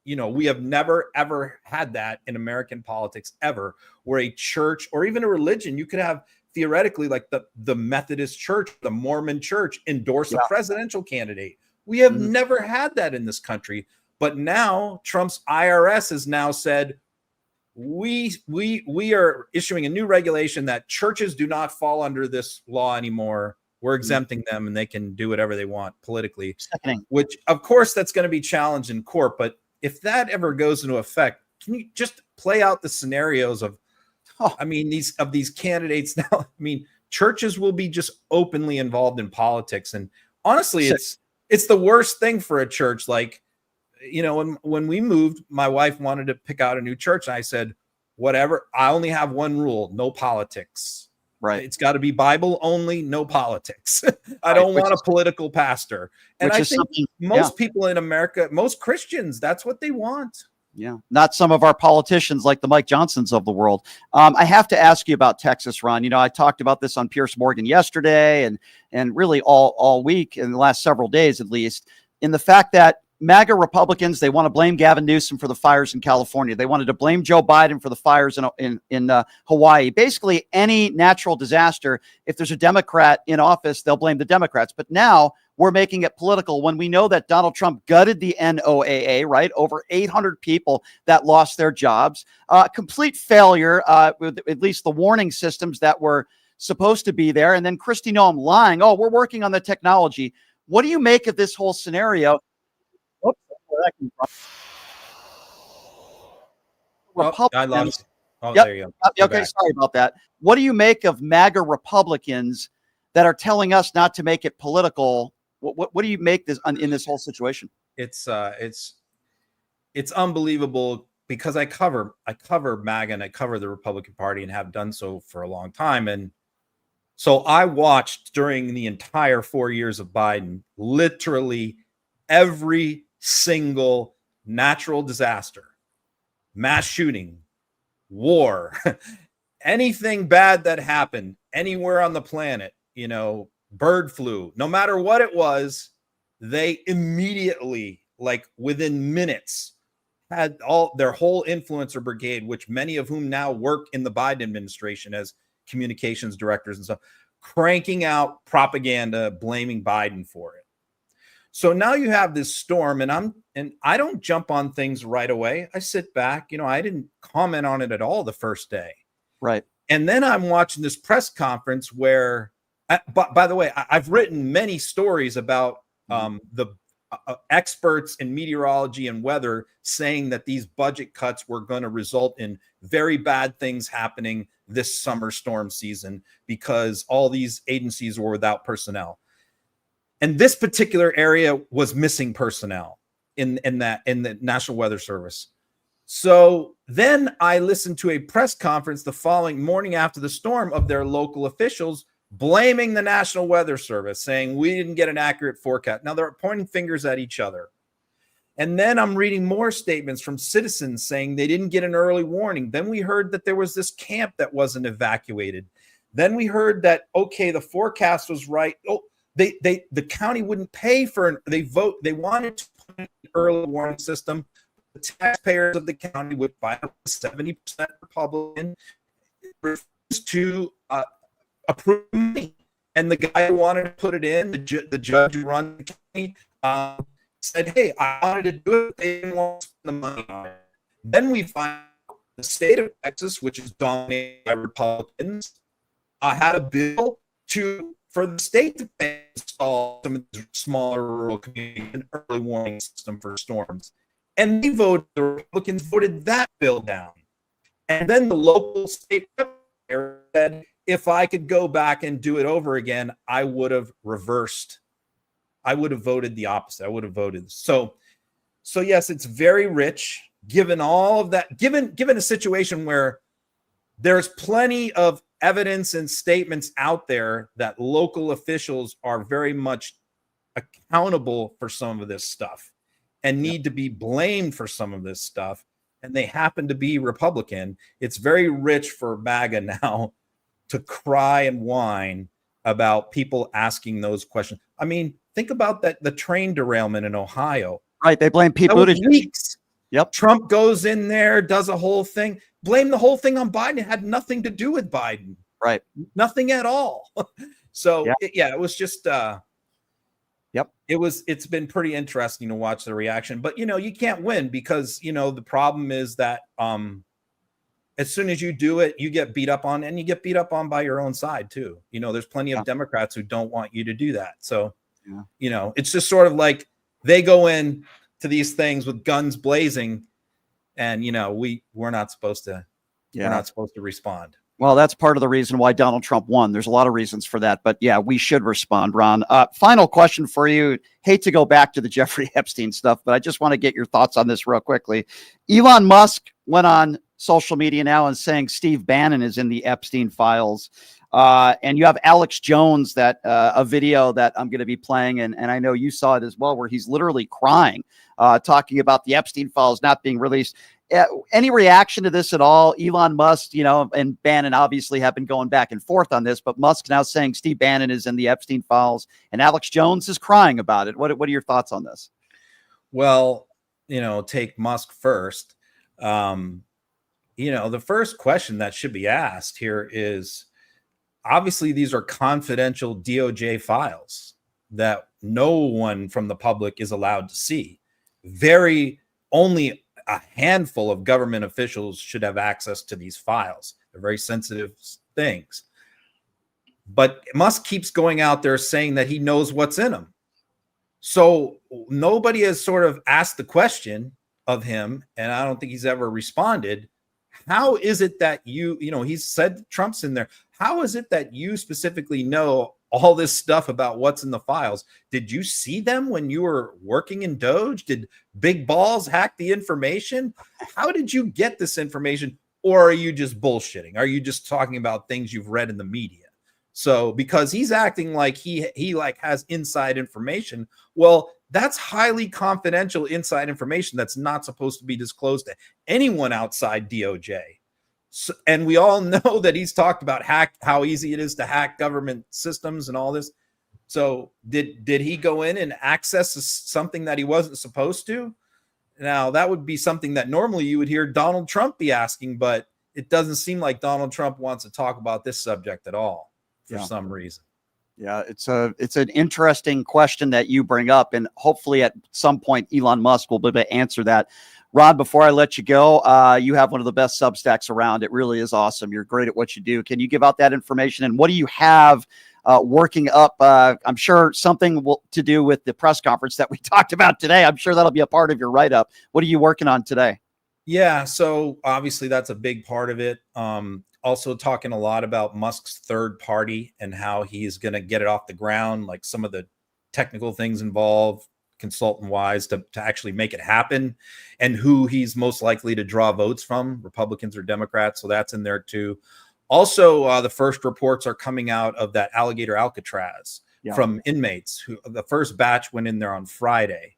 We have never, ever had that in American politics ever, where a church or even a religion, you could have theoretically the Methodist Church, the Mormon Church endorse a presidential candidate. We have never had that in this country. But now Trump's IRS has now said, we are issuing a new regulation that churches do not fall under this law anymore. We're exempting them and they can do whatever they want politically, which of course that's going to be challenged in court. But if that ever goes into effect, can you just play out the scenarios of, these candidates now? Churches will be just openly involved in politics. And honestly, it's the worst thing for a church. When we moved, my wife wanted to pick out a new church. And I said, whatever, I only have one rule, no politics. Right. It's got to be Bible only, no politics. I don't want a political pastor. And I think most people in America, most Christians, that's what they want. Yeah. Not some of our politicians like the Mike Johnsons of the world. I have to ask you about Texas, Ron. I talked about this on Piers Morgan yesterday and really all week in the last several days, at least, in the fact that MAGA Republicans, they want to blame Gavin Newsom for the fires in California. They wanted to blame Joe Biden for the fires in Hawaii. Basically, any natural disaster, if there's a Democrat in office, they'll blame the Democrats. But now we're making it political when we know that Donald Trump gutted the NOAA, right? Over 800 people that lost their jobs. Complete failure with at least the warning systems that were supposed to be there. And then Kristi Noem lying, we're working on the technology. What do you make of this whole scenario? I lost. There you go. Okay, sorry about that. What do you make of MAGA Republicans that are telling us not to make it political? What do you make in this whole situation? It's unbelievable because I cover MAGA and I cover the Republican Party and have done so for a long time. And so I watched during the entire 4 years of Biden, literally every single natural disaster, mass shooting, war, anything bad that happened anywhere on the planet, bird flu, no matter what it was, they immediately, within minutes, had their whole influencer brigade, which many of whom now work in the Biden administration as communications directors and stuff, cranking out propaganda, blaming Biden for it. So now you have this storm, and I don't jump on things right away. I sit back, I didn't comment on it at all the first day. Right. And then I'm watching this press conference where, by the way, I've written many stories about the experts in meteorology and weather saying that these budget cuts were going to result in very bad things happening this summer storm season because all these agencies were without personnel. And this particular area was missing personnel in the National Weather Service. So then I listened to a press conference the following morning after the storm of their local officials blaming the National Weather Service, saying we didn't get an accurate forecast. Now they're pointing fingers at each other. And then I'm reading more statements from citizens saying they didn't get an early warning. Then we heard that there was this camp that wasn't evacuated. Then we heard that, okay, the forecast was right. The county wouldn't pay for they wanted to put an early warning system. The taxpayers of the county, which by 70% Republican, refused to approve money. And the guy who wanted to put it in, the judge who runs the county, said, hey, I wanted to do it. They didn't want to spend the money on it. Then we find the state of Texas, which is dominated by Republicans, had a bill for the state to install some of the smaller rural communities an early warning system for storms. And the Republicans voted that bill down. And then the local state said, if I could go back and do it over again, I would have reversed. I would have voted the opposite. I would have voted. So yes, it's very rich, given all of that, given a situation where there's plenty of evidence and statements out there that local officials are very much accountable for some of this stuff and need to be blamed for some of this stuff. And they happen to be Republican. It's very rich for MAGA now to cry and whine about people asking those questions. I mean, think about that, the train derailment in Ohio. Right. They blame Pete Buttigieg. Weeks. Yep. Trump goes in there, does a whole thing, blame the whole thing on Biden. It had nothing to do with Biden. Right. Nothing at all. So yeah. It was just, it's been pretty interesting to watch the reaction, but you can't win because, the problem is that, as soon as you do it, you get beat up on, and you get beat up on by your own side too. There's plenty of Democrats who don't want you to do that. So, it's just sort of like they go in to these things with guns blazing, and we're not supposed to. We're not supposed to respond. Well, that's part of the reason why Donald Trump won. There's a lot of reasons for that, but yeah, we should respond, Ron. Final question for you. Hate to go back to the Jeffrey Epstein stuff, but I just want to get your thoughts on this real quickly. Elon Musk went on social media now and saying Steve Bannon is in the Epstein files. And you have Alex Jones, that a video that I'm going to be playing, and I know you saw it as well, where he's literally crying, talking about the Epstein files not being released. Any reaction to this at all? Elon Musk, and Bannon obviously have been going back and forth on this, but Musk now saying Steve Bannon is in the Epstein files, and Alex Jones is crying about it. What are your thoughts on this? Well, take Musk first. The first question that should be asked here is, obviously, these are confidential DOJ files that no one from the public is allowed to see. Only a handful of government officials should have access to these files. They're very sensitive things. But Musk keeps going out there saying that he knows what's in them. So nobody has sort of asked the question of him, and I don't think he's ever responded. How is it that he's said Trump's in there. How is it that you specifically know all this stuff about what's in the files? Did you see them when you were working in Doge? Did Big Balls hack the information? How did you get this information? Or are you just bullshitting? Are you just talking about things you've read in the media? So because he's acting like he like has inside information. Well, that's highly confidential inside information that's not supposed to be disclosed to anyone outside DOJ. So, and we all know that he's talked about how easy it is to hack government systems and all this. So did he go in and access something that he wasn't supposed to? Now, that would be something that normally you would hear Donald Trump be asking, but it doesn't seem like Donald Trump wants to talk about this subject at all for some reason. Yeah, it's an interesting question that you bring up, and hopefully at some point Elon Musk will be able to answer that. Ron, before I let you go, you have one of the best Substacks around. It really is awesome. You're great at what you do. Can you give out that information? And what do you have working up? I'm sure something to do with the press conference that we talked about today. I'm sure that'll be a part of your write-up. What are you working on today? Yeah, so obviously that's a big part of it. Also talking a lot about Musk's third party and how he's going to get it off the ground, like some of the technical things involved, consultant-wise, to actually make it happen, and who he's most likely to draw votes from, Republicans or Democrats. So that's in there too. Also, the first reports are coming out of that Alligator Alcatraz from inmates. Who the first batch went in there on Friday.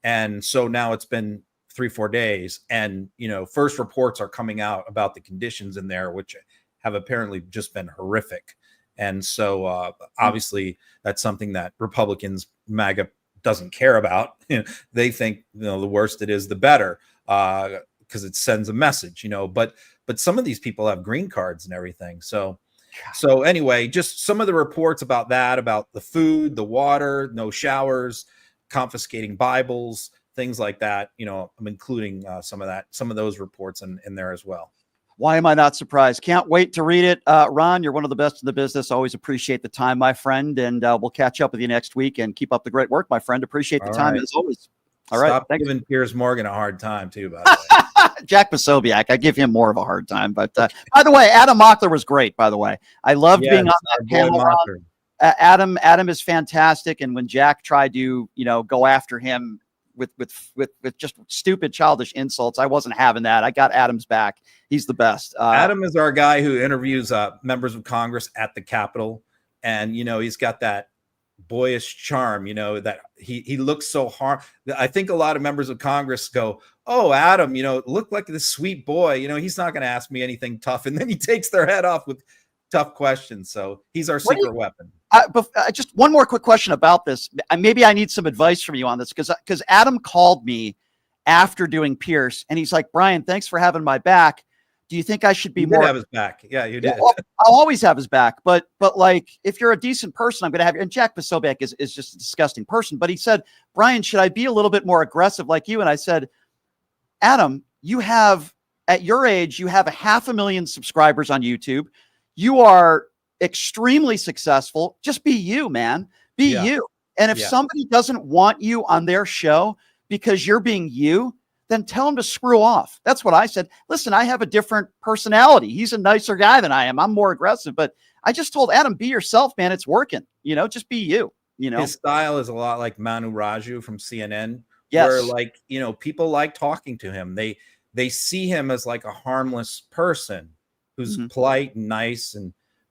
And so now it's been 3-4 days, and first reports are coming out about the conditions in there, which have apparently just been horrific. And so obviously that's something that Republicans, MAGA, doesn't care about. They think the worse it is, the better, because it sends a message. But some of these people have green cards and everything. So anyway, just some of the reports about that, about the food, the water, no showers, confiscating Bibles, things like that. I'm including some of those reports in there as well. Why am I not surprised? Can't wait to read it. Ron, you're one of the best in the business. Always appreciate the time, my friend. And we'll catch up with you next week, and keep up the great work, my friend. Appreciate the time as always. All right. Stop Thanks. giving Piers Morgan a hard time too, by the way. Jack Posobiec, I give him more of a hard time. But by the way, Adam Mockler was great, by the way. I loved being on that panel. Adam is fantastic. And when Jack tried to, go after him with just stupid, childish insults, I wasn't having that. I got Adam's back. He's the best. Adam is our guy who interviews members of Congress at the Capitol. And, he's got that boyish charm, that he looks so hard. I think a lot of members of Congress go, oh, Adam, look like this sweet boy, he's not going to ask me anything tough. And then he takes their head off with tough questions. So he's our secret weapon. Just one more quick question about this. Maybe I need some advice from you on this, because Adam called me after doing Pierce and he's like, Brian, thanks for having my back. Do you think I should be more? Have his back? Yeah, you did. I'll always have his back, but like, if you're a decent person, I'm going to have you. And Jack Posobiec is just a disgusting person. But he said, Brian, should I be a little bit more aggressive like you? And I said, Adam, at your age, you have 500,000 subscribers on YouTube. You are extremely successful. Just be you, man. Be you. And if somebody doesn't want you on their show because you're being you, then tell him to screw off. That's what I said. Listen, I have a different personality. He's a nicer guy than I am. I'm more aggressive, but I just told Adam, be yourself, man. It's working. Just be you. His style is a lot like Manu Raju from CNN. Yes. Where people like talking to him. They see him as like a harmless person who's polite and nice,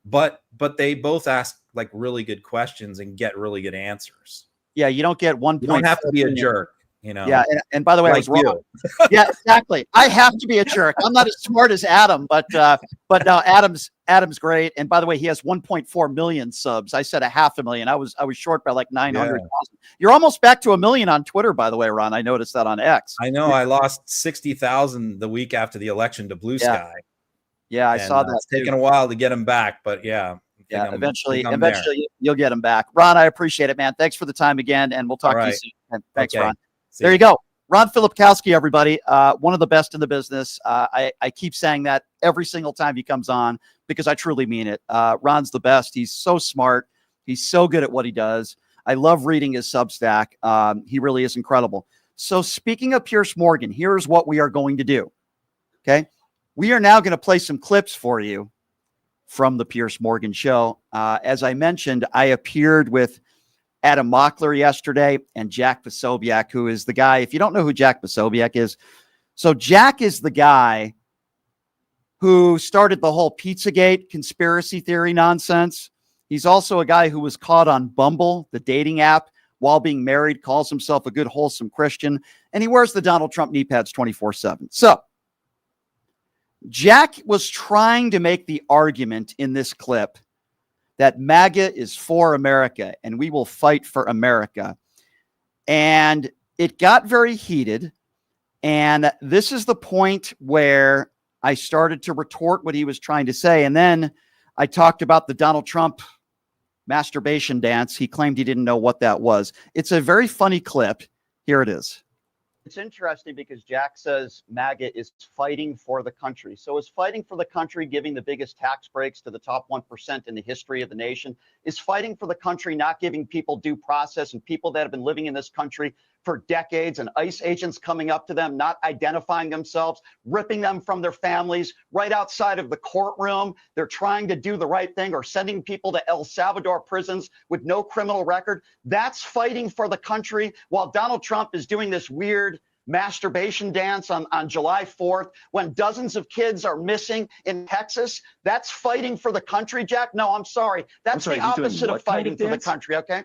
but they both ask like really good questions and get really good answers. Yeah, you don't get one. You don't have to be a jerk. Yeah, and by the way, like I was wrong. Yeah, exactly. I have to be a jerk. I'm not as smart as Adam, but no, Adam's great. And by the way, he has 1.4 million subs. I said 500,000. I was short by like 900,000. You're almost back to 1 million on Twitter, by the way, Ron. I noticed that on X. I know. I lost 60,000 the week after the election to Blue Sky. Yeah, I saw that. It's taken a while to get him back, but eventually you'll get him back. Ron, I appreciate it, man. Thanks for the time again, and we'll talk to you soon. Thanks, Ron. There you go. Ron Philipowski, everybody. One of the best in the business. I keep saying that every single time he comes on because I truly mean it. Ron's the best. He's so smart. He's so good at what he does. I love reading his Substack. He really is incredible. So speaking of Piers Morgan, here's what we are going to do. Okay. We are now going to play some clips for you from the Piers Morgan show. As I mentioned, I appeared with Adam Mockler yesterday and Jack Posobiec, who is the guy. If you don't know who Jack Posobiec is, so Jack is the guy who started the whole Pizzagate conspiracy theory nonsense. He's also a guy who was caught on Bumble, the dating app, while being married, calls himself a good, wholesome Christian, and he wears the Donald Trump knee pads 24/7. So Jack was trying to make the argument in this clip that MAGA is for America and we will fight for America. And it got very heated. And this is the point where I started to retort what he was trying to say. And then I talked about the Donald Trump masturbation dance. He claimed he didn't know what that was. It's a very funny clip. Here it is. It's interesting because Jack says MAGA is fighting for the country. So is fighting for the country giving the biggest tax breaks to the top 1% in the history of the nation? Is fighting for the country not giving people due process and people that have been living in this country for decades and ICE agents coming up to them, not identifying themselves, ripping them from their families right outside of the courtroom? They're trying to do the right thing or sending people to El Salvador prisons with no criminal record. That's fighting for the country while Donald Trump is doing this weird masturbation dance on July 4th when dozens of kids are missing in Texas. That's fighting for the country, Jack? No, I'm sorry. That's the opposite of fighting for the country, okay?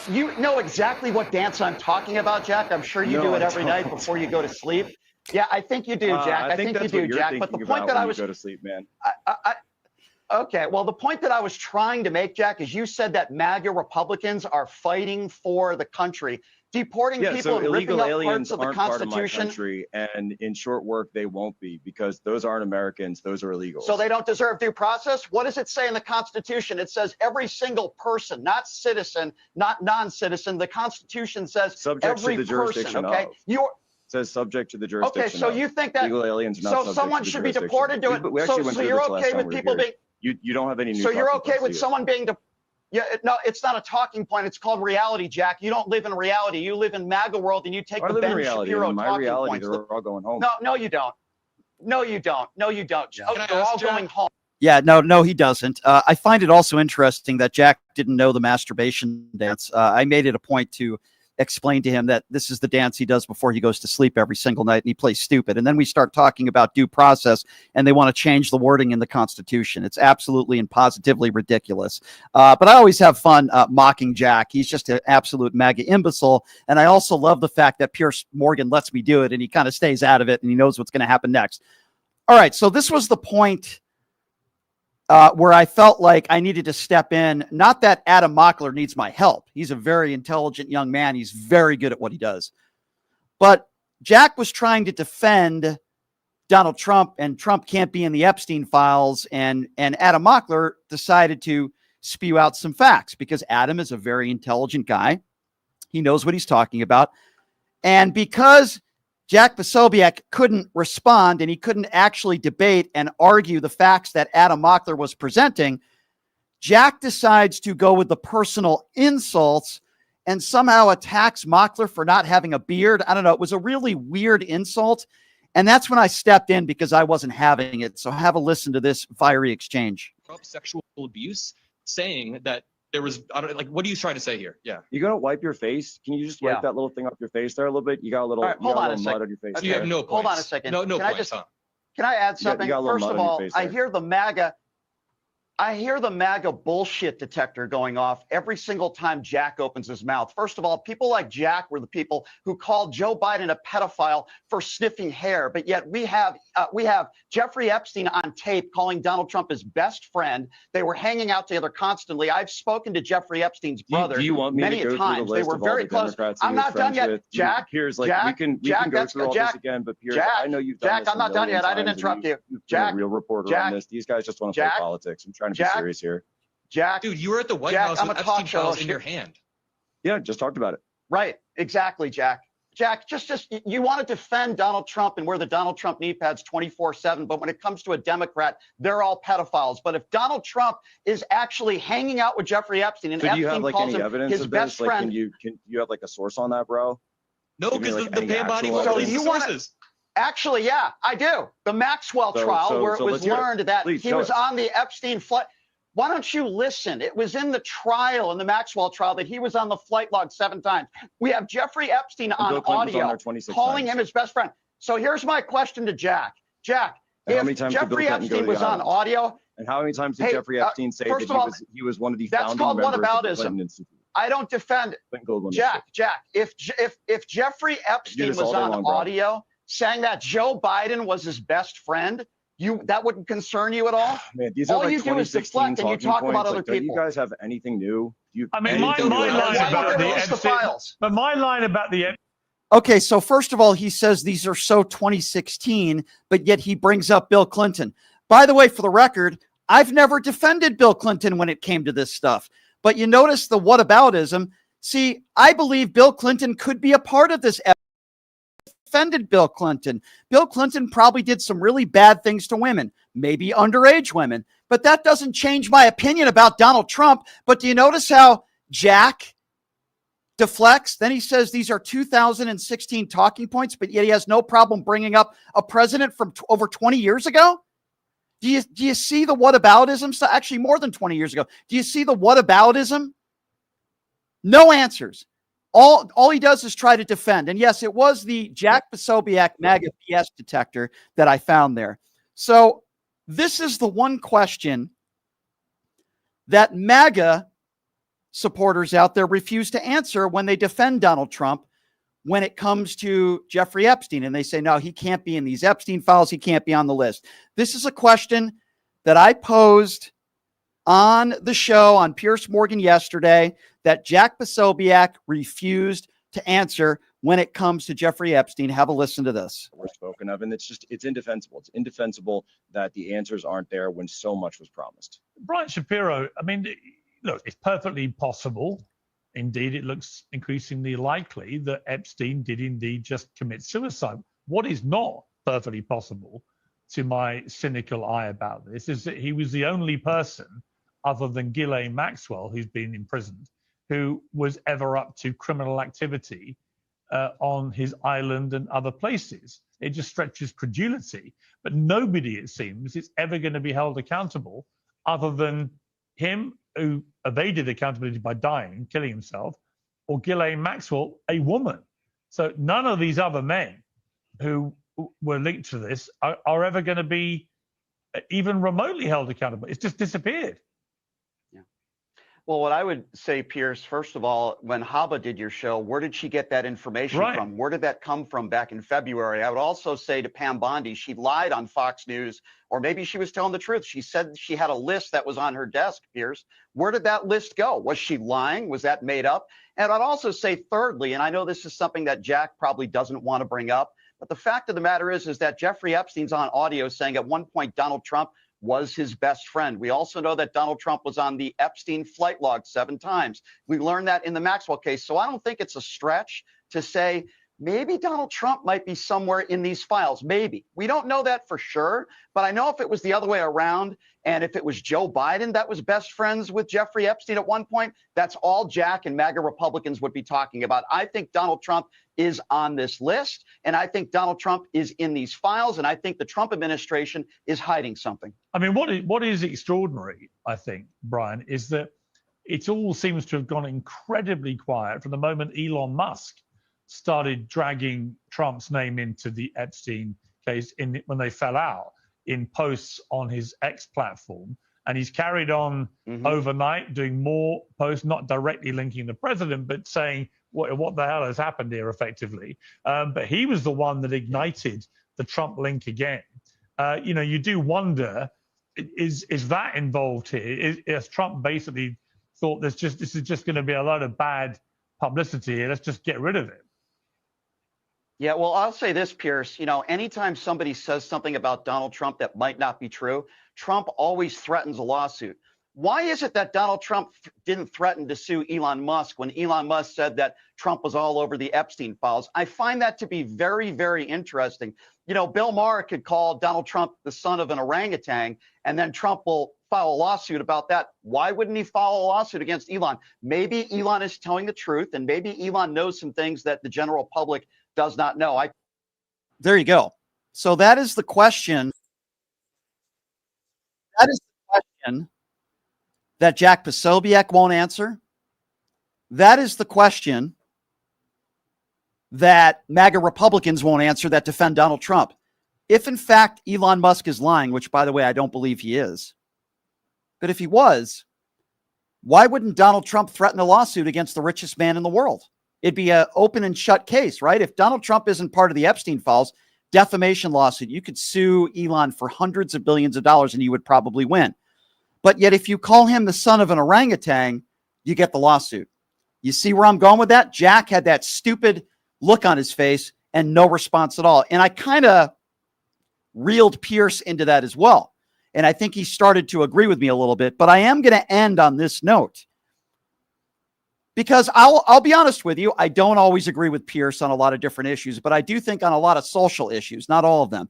You know exactly what dance I'm talking about, Jack. I'm sure you do it every night before you go to sleep. Yeah, I think you do, Jack. I think you do, Jack. But the point that I was go to sleep, man. Okay, well, the point that I was trying to make, Jack, is you said that MAGA Republicans are fighting for the country, deporting people and ripping up parts of the Constitution. Part of my country, and in short work, they won't be because those aren't Americans; those are illegals. So they don't deserve due process. What does it say in the Constitution? It says every single person, not citizen, not non-citizen. The Constitution says subject every to the jurisdiction. Okay, you're says subject to the jurisdiction. Okay, so you think that illegal aliens are not so someone should be deported to it? So you're okay with people being? You don't have any. So you're okay with someone being Yeah, no, it's not a talking point. It's called reality, Jack. You don't live in reality. You live in MAGA world, and you take the Ben Shapiro in my talking reality, points. they're all going home. No, you don't. No, you don't. No, you don't. Yeah. Oh, they're all going home. Yeah, no, he doesn't. I find it also interesting that Jack didn't know the masturbation dance. I made it a point to explain to him that this is the dance he does before he goes to sleep every single night, and he plays stupid. And then we start talking about due process, and they want to change the wording in the Constitution. It's absolutely and positively ridiculous. But I always have fun mocking Jack. He's just an absolute MAGA imbecile. And I also love the fact that Piers Morgan lets me do it, and he kind of stays out of it, and he knows what's going to happen next. All right, so this was the point where I felt like I needed to step in. Not that Adam Mockler needs my help. He's a very intelligent young man. He's very good at what he does. But Jack was trying to defend Donald Trump, and Trump can't be in the Epstein files. And Adam Mockler decided to spew out some facts because Adam is a very intelligent guy. He knows what he's talking about. And because Jack Posobiec couldn't respond and he couldn't actually debate and argue the facts that Adam Mockler was presenting, Jack decides to go with the personal insults and somehow attacks Mockler for not having a beard. I don't know. It was a really weird insult. And that's when I stepped in because I wasn't having it. So have a listen to this fiery exchange. Sexual abuse, saying that there was, I don't like, what are you trying to say here? Yeah. You gotta wipe your face. Can you just wipe that little thing off your face there a little bit? You got a little, right, hold on a mud on your face. Okay. You have no points. Hold on a second. No can points, Can I add something? You got First of all, I hear the MAGA bullshit detector going off every single time Jack opens his mouth. First of all, people like Jack were the people who called Joe Biden a pedophile for sniffing hair, but yet we have Jeffrey Epstein on tape calling Donald Trump his best friend. They were hanging out together constantly. I've spoken to Jeffrey Epstein's brother do you want me many to go times. Through the list they were of all very the close. Democrats I'm not done yet, Jack. Piers, like Jack, we can go through all this again, but Piers, I know you've done Jack, this I'm not done yet. I didn't interrupt you. Jack, a real reporter on this. These guys just want to play politics. I'm trying to be serious here. Jack, dude, you were at the White Jack, House I'm with a Epstein talk show files host. in your hand. Yeah, just talked about it. Right, exactly, Jack. Jack, just you want to defend Donald Trump and wear the Donald Trump knee pads 24/7, but when it comes to a Democrat, they're all pedophiles. But if Donald Trump is actually hanging out with Jeffrey Epstein and so do you Epstein have like calls any him evidence his of best this? friend, Like, can you have like a source on that, bro? No, because like, the pan body won't So release you the want sources. actually, yeah, I do. The Maxwell trial, where it was learned that he was on the Epstein flight. Why don't you listen? It was in the trial, in the Maxwell trial, that he was on the flight log 7 times. We have Jeffrey Epstein on audio calling him his best friend. So here's my question to Jack. Jack, if Jeffrey Epstein was on audio. And how many times did Jeffrey Epstein say that he was one of the founding members of the Clinton Institute? I don't defend Jack. If Jeffrey Epstein was on audio saying that Joe Biden was his best friend, that wouldn't concern you at all? Man, these are all like you do is deflect and you talk about other people. Do you guys have anything new? I mean, my line about the Epstein, but my line about the Okay, so first of all, he says these are so 2016, but yet he brings up Bill Clinton. By the way, for the record, I've never defended Bill Clinton when it came to this stuff. But you notice the whataboutism. See, I believe Bill Clinton could be a part of this. Defended Bill Clinton. Bill Clinton probably did some really bad things to women, maybe underage women, but that doesn't change my opinion about Donald Trump. But do you notice how Jack deflects? Then he says these are 2016 talking points, but yet he has no problem bringing up a president from over 20 years ago. Do you see the whataboutism? So actually more than 20 years ago. Do you see the whataboutism? No answers. All he does is try to defend. And yes, it was the Jack Posobiec MAGA BS detector that I found there. So this is the one question that MAGA supporters out there refuse to answer when they defend Donald Trump when it comes to Jeffrey Epstein. And they say, no, he can't be in these Epstein files. He can't be on the list. This is a question that I posed on the show on Piers Morgan yesterday that Jack Posobiec refused to answer when it comes to Jeffrey Epstein. Have a listen to this. We're spoken of, and it's indefensible. It's indefensible that the answers aren't there when so much was promised. Brian Shapiro, I mean, look, it's perfectly possible. Indeed, it looks increasingly likely that Epstein did indeed just commit suicide. What is not perfectly possible, to my cynical eye about this, is that he was the only person other than Ghislaine Maxwell, who's been imprisoned, who was ever up to criminal activity on his island and other places. It just stretches credulity. But nobody, it seems, is ever going to be held accountable other than him, who evaded accountability by dying, killing himself, or Ghislaine Maxwell, a woman. So none of these other men who were linked to this are ever going to be even remotely held accountable. It's just disappeared. Well, what I would say, Pierce, first of all, when Haba did your show, where did she get that information from? Where did that come from back in February? I would also say to Pam Bondi, she lied on Fox News, or maybe she was telling the truth. She said she had a list that was on her desk, Pierce. Where did that list go? Was she lying? Was that made up? And I'd also say, thirdly, and I know this is something that Jack probably doesn't want to bring up, but the fact of the matter is that Jeffrey Epstein's on audio saying at one point Donald Trump was his best friend. We also know that Donald Trump was on the Epstein flight log 7 times. We learned that in the Maxwell case. So I don't think it's a stretch to say maybe Donald Trump might be somewhere in these files. Maybe. We don't know that for sure. But I know if it was the other way around, and if it was Joe Biden that was best friends with Jeffrey Epstein at one point, that's all Jack and MAGA Republicans would be talking about. I think Donald Trump is on this list, and I think Donald Trump is in these files, and I think the Trump administration is hiding something. I mean, what is extraordinary, I think, Brian, is that it all seems to have gone incredibly quiet from the moment Elon Musk started dragging Trump's name into the Epstein case when they fell out in posts on his X platform. And he's carried on overnight doing more posts, not directly linking the president, but saying what the hell has happened here effectively. But he was the one that ignited the Trump link again. You do wonder, is that involved here? Is Trump basically thought this is just going to be a lot of bad publicity here? Let's just get rid of it. Yeah, well, I'll say this, Pierce. Anytime somebody says something about Donald Trump that might not be true, Trump always threatens a lawsuit. Why is it that Donald Trump didn't threaten to sue Elon Musk when Elon Musk said that Trump was all over the Epstein files? I find that to be very, very interesting. Bill Maher could call Donald Trump the son of an orangutan, and then Trump will file a lawsuit about that. Why wouldn't he file a lawsuit against Elon? Maybe Elon is telling the truth, and maybe Elon knows some things that the general public does not know. There you go. So that is the question. That is the question that Jack Posobiec won't answer. That is the question that MAGA Republicans won't answer that defend Donald Trump. If, in fact, Elon Musk is lying, which, by the way, I don't believe he is, but if he was, why wouldn't Donald Trump threaten a lawsuit against the richest man in the world? It'd be an open and shut case, right? If Donald Trump isn't part of the Epstein files, defamation lawsuit, you could sue Elon for hundreds of billions of dollars and you would probably win. But yet, if you call him the son of an orangutan, you get the lawsuit. You see where I'm going with that? Jack had that stupid look on his face and no response at all. And I kind of reeled Pierce into that as well. And I think he started to agree with me a little bit. But I am going to end on this note. Because I'll be honest with you, I don't always agree with Pierce on a lot of different issues, but I do think on a lot of social issues, not all of them,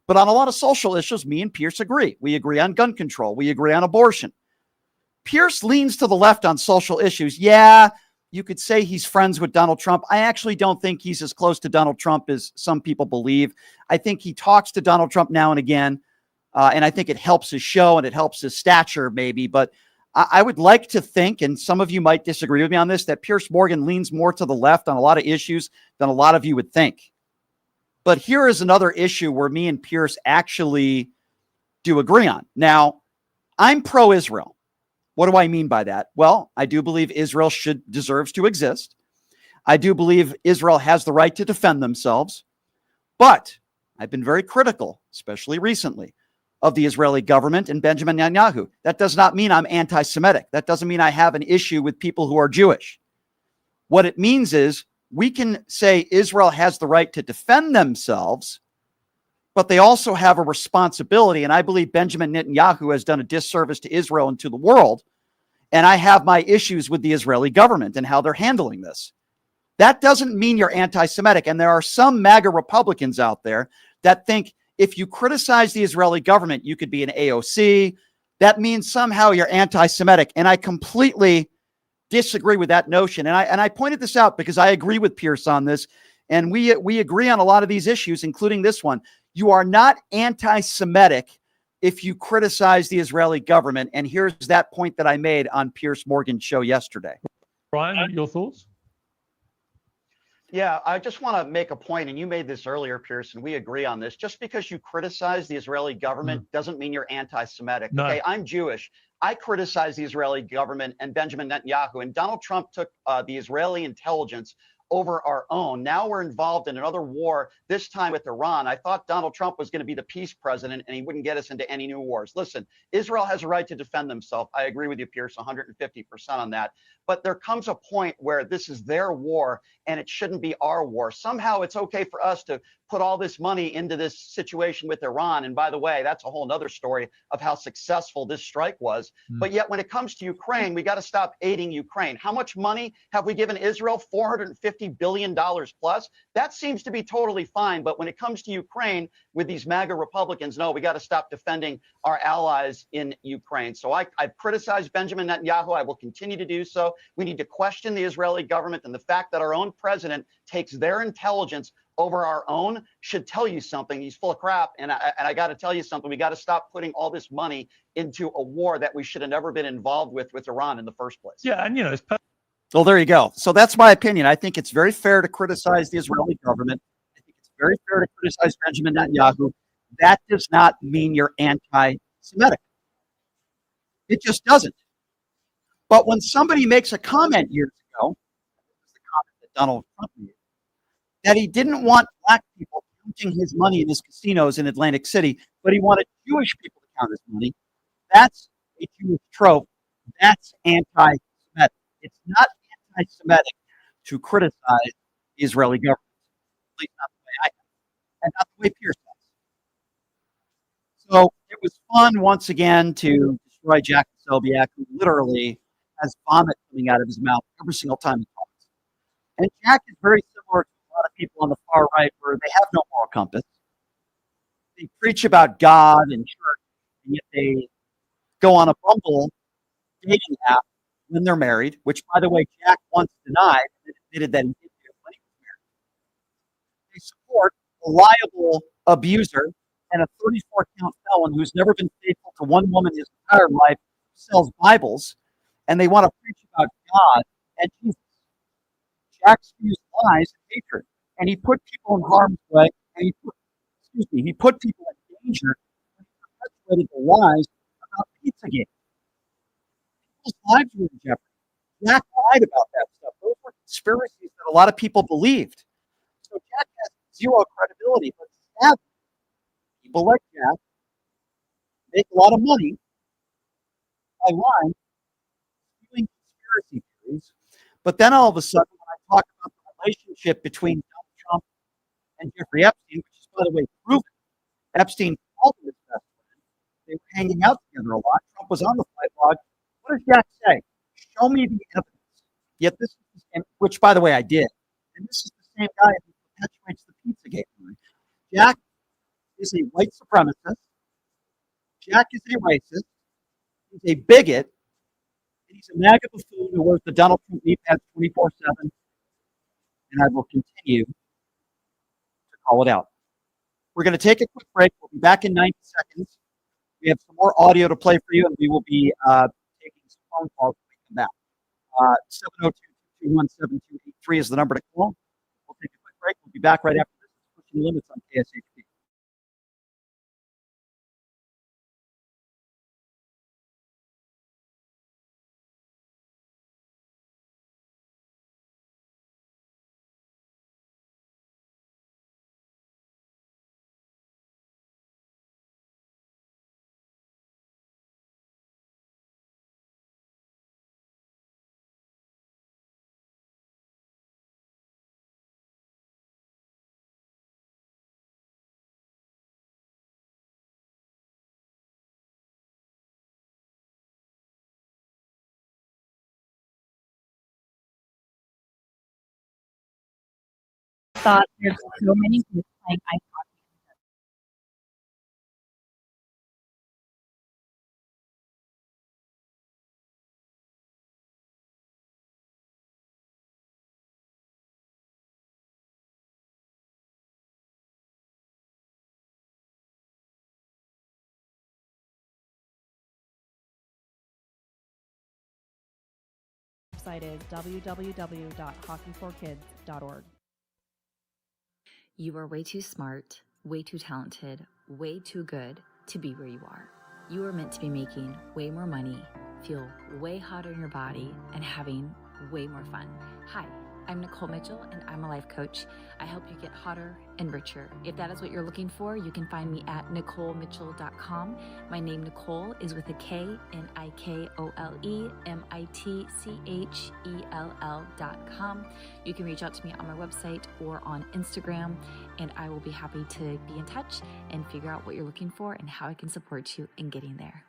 but on a lot of social issues, me and Pierce agree. We agree on gun control. We agree on abortion. Pierce leans to the left on social issues. Yeah, you could say he's friends with Donald Trump. I actually don't think he's as close to Donald Trump as some people believe. I think he talks to Donald Trump now and again, and I think it helps his show and it helps his stature maybe, but I would like to think, and some of you might disagree with me on this, that Pierce Morgan leans more to the left on a lot of issues than a lot of you would think. But here is another issue where me and Pierce actually do agree on. Now, I'm pro-Israel. What do I mean by that? Well, I do believe Israel deserves to exist. I do believe Israel has the right to defend themselves. But I've been very critical, especially recently, of the Israeli government and Benjamin Netanyahu. That does not mean I'm anti-Semitic. That doesn't mean I have an issue with people who are Jewish. What it means is we can say Israel has the right to defend themselves, but they also have a responsibility. And I believe Benjamin Netanyahu has done a disservice to Israel and to the world. And I have my issues with the Israeli government and how they're handling this. That doesn't mean you're anti-Semitic. And there are some MAGA Republicans out there that think if you criticize the Israeli government, you could be an AOC, that means somehow you're anti-Semitic. And I completely disagree with that notion. And I pointed this out because I agree with Pierce on this. And we agree on a lot of these issues, including this one. You are not anti-Semitic if you criticize the Israeli government. And here's that point that I made on Pierce Morgan's show yesterday. Brian, your thoughts? Yeah, I just want to make a point, and you made this earlier, Pierce, and we agree on this. Just because you criticize the Israeli government doesn't mean you're anti-Semitic. No. Okay, I'm Jewish. I criticize the Israeli government and Benjamin Netanyahu, and Donald Trump took the Israeli intelligence over our own. Now we're involved in another war, this time with Iran. I thought Donald Trump was going to be the peace president and he wouldn't get us into any new wars. Listen, Israel has a right to defend themselves. I agree with you, Pierce, 150% on that. But there comes a point where this is their war and it shouldn't be our war. Somehow it's okay for us to put all this money into this situation with Iran. And by the way, that's a whole nother story of how successful this strike was. But yet when it comes to Ukraine, we got to stop aiding Ukraine. How much money have we given Israel? $450 billion plus. That seems to be totally fine. But when it comes to Ukraine with these MAGA Republicans, no, we got to stop defending our allies in Ukraine. So I've criticized Benjamin Netanyahu. I will continue to do so. We need to question the Israeli government, and the fact that our own president takes their intelligence over our own should tell you something. He's full of crap. And I got to tell you something. We got to stop putting all this money into a war that we should have never been involved with Iran in the first place. Yeah, and it's well, there you go. So that's my opinion. I think it's very fair to criticize the Israeli government. I think it's very fair to criticize Benjamin Netanyahu. That does not mean you're anti-Semitic. It just doesn't. But when somebody makes a comment years ago, the comment that Donald Trump made, that he didn't want black people counting his money in his casinos in Atlantic City, but he wanted Jewish people to count his money, that's a Jewish trope. That's anti-Semitic. It's not anti-Semitic to criticize the Israeli government. At least not the way I have, and not the way Pierce has. So it was fun once again to destroy Jack Posobiec, who literally has vomit coming out of his mouth every single time he talks. And Jack is very similar to a lot of people on the far right where they have no moral compass. They preach about God and church, and yet they go on a Bumble dating app when they're married, which, by the way, Jack once denied and admitted that he did do when he was married. They support a liable abuser and a 34-count felon who's never been faithful to one woman his entire life, who sells Bibles, and they want to preach about God and Jesus. Jack spews lies and hatred, and he put people in harm's way, and he put people in danger when he perpetuated the lies about Pizzagate. People's lives were in jeopardy. Jack lied about that stuff. Those were conspiracies that a lot of people believed. So Jack has zero credibility, but sadly, people like Jack make a lot of money by lying, spewing conspiracy theories. But then all of a sudden, when I talk about the relationship between Donald Trump and Jeffrey Epstein, which is, by the way, proven, Epstein called him his best friend. They were hanging out together a lot. Trump was on the flight log. What does Jack say? Show me the evidence. Yet this is the same, which, by the way, I did. And this is the same guy who perpetuates the Pizzagate line. Jack is a white supremacist. Jack is a racist. He's a bigot. And he's a MAGA buffoon who wears the Donald Trump knee pads 24/7. And I will continue to call it out. We're going to take a quick break. We'll be back in 90 seconds. We have some more audio to play for you, and we will be taking some phone calls when we come back. 702-221-7283 is the number to call. We'll take a quick break. We'll be back right after this. Pushing Limits on KSHP. Thought there's so many groups like I website is www.hockeyforkids.org. You are way too smart, way too talented, way too good to be where you are. You are meant to be making way more money, feel way hotter in your body, and having way more fun. Hi, I'm Nicole Mitchell, and I'm a life coach. I help you get hotter and richer. If that is what you're looking for, you can find me at NicoleMitchell.com. My name, Nicole, is with a K, NICOLE, MITCHELL.com. You can reach out to me on my website or on Instagram, and I will be happy to be in touch and figure out what you're looking for and how I can support you in getting there.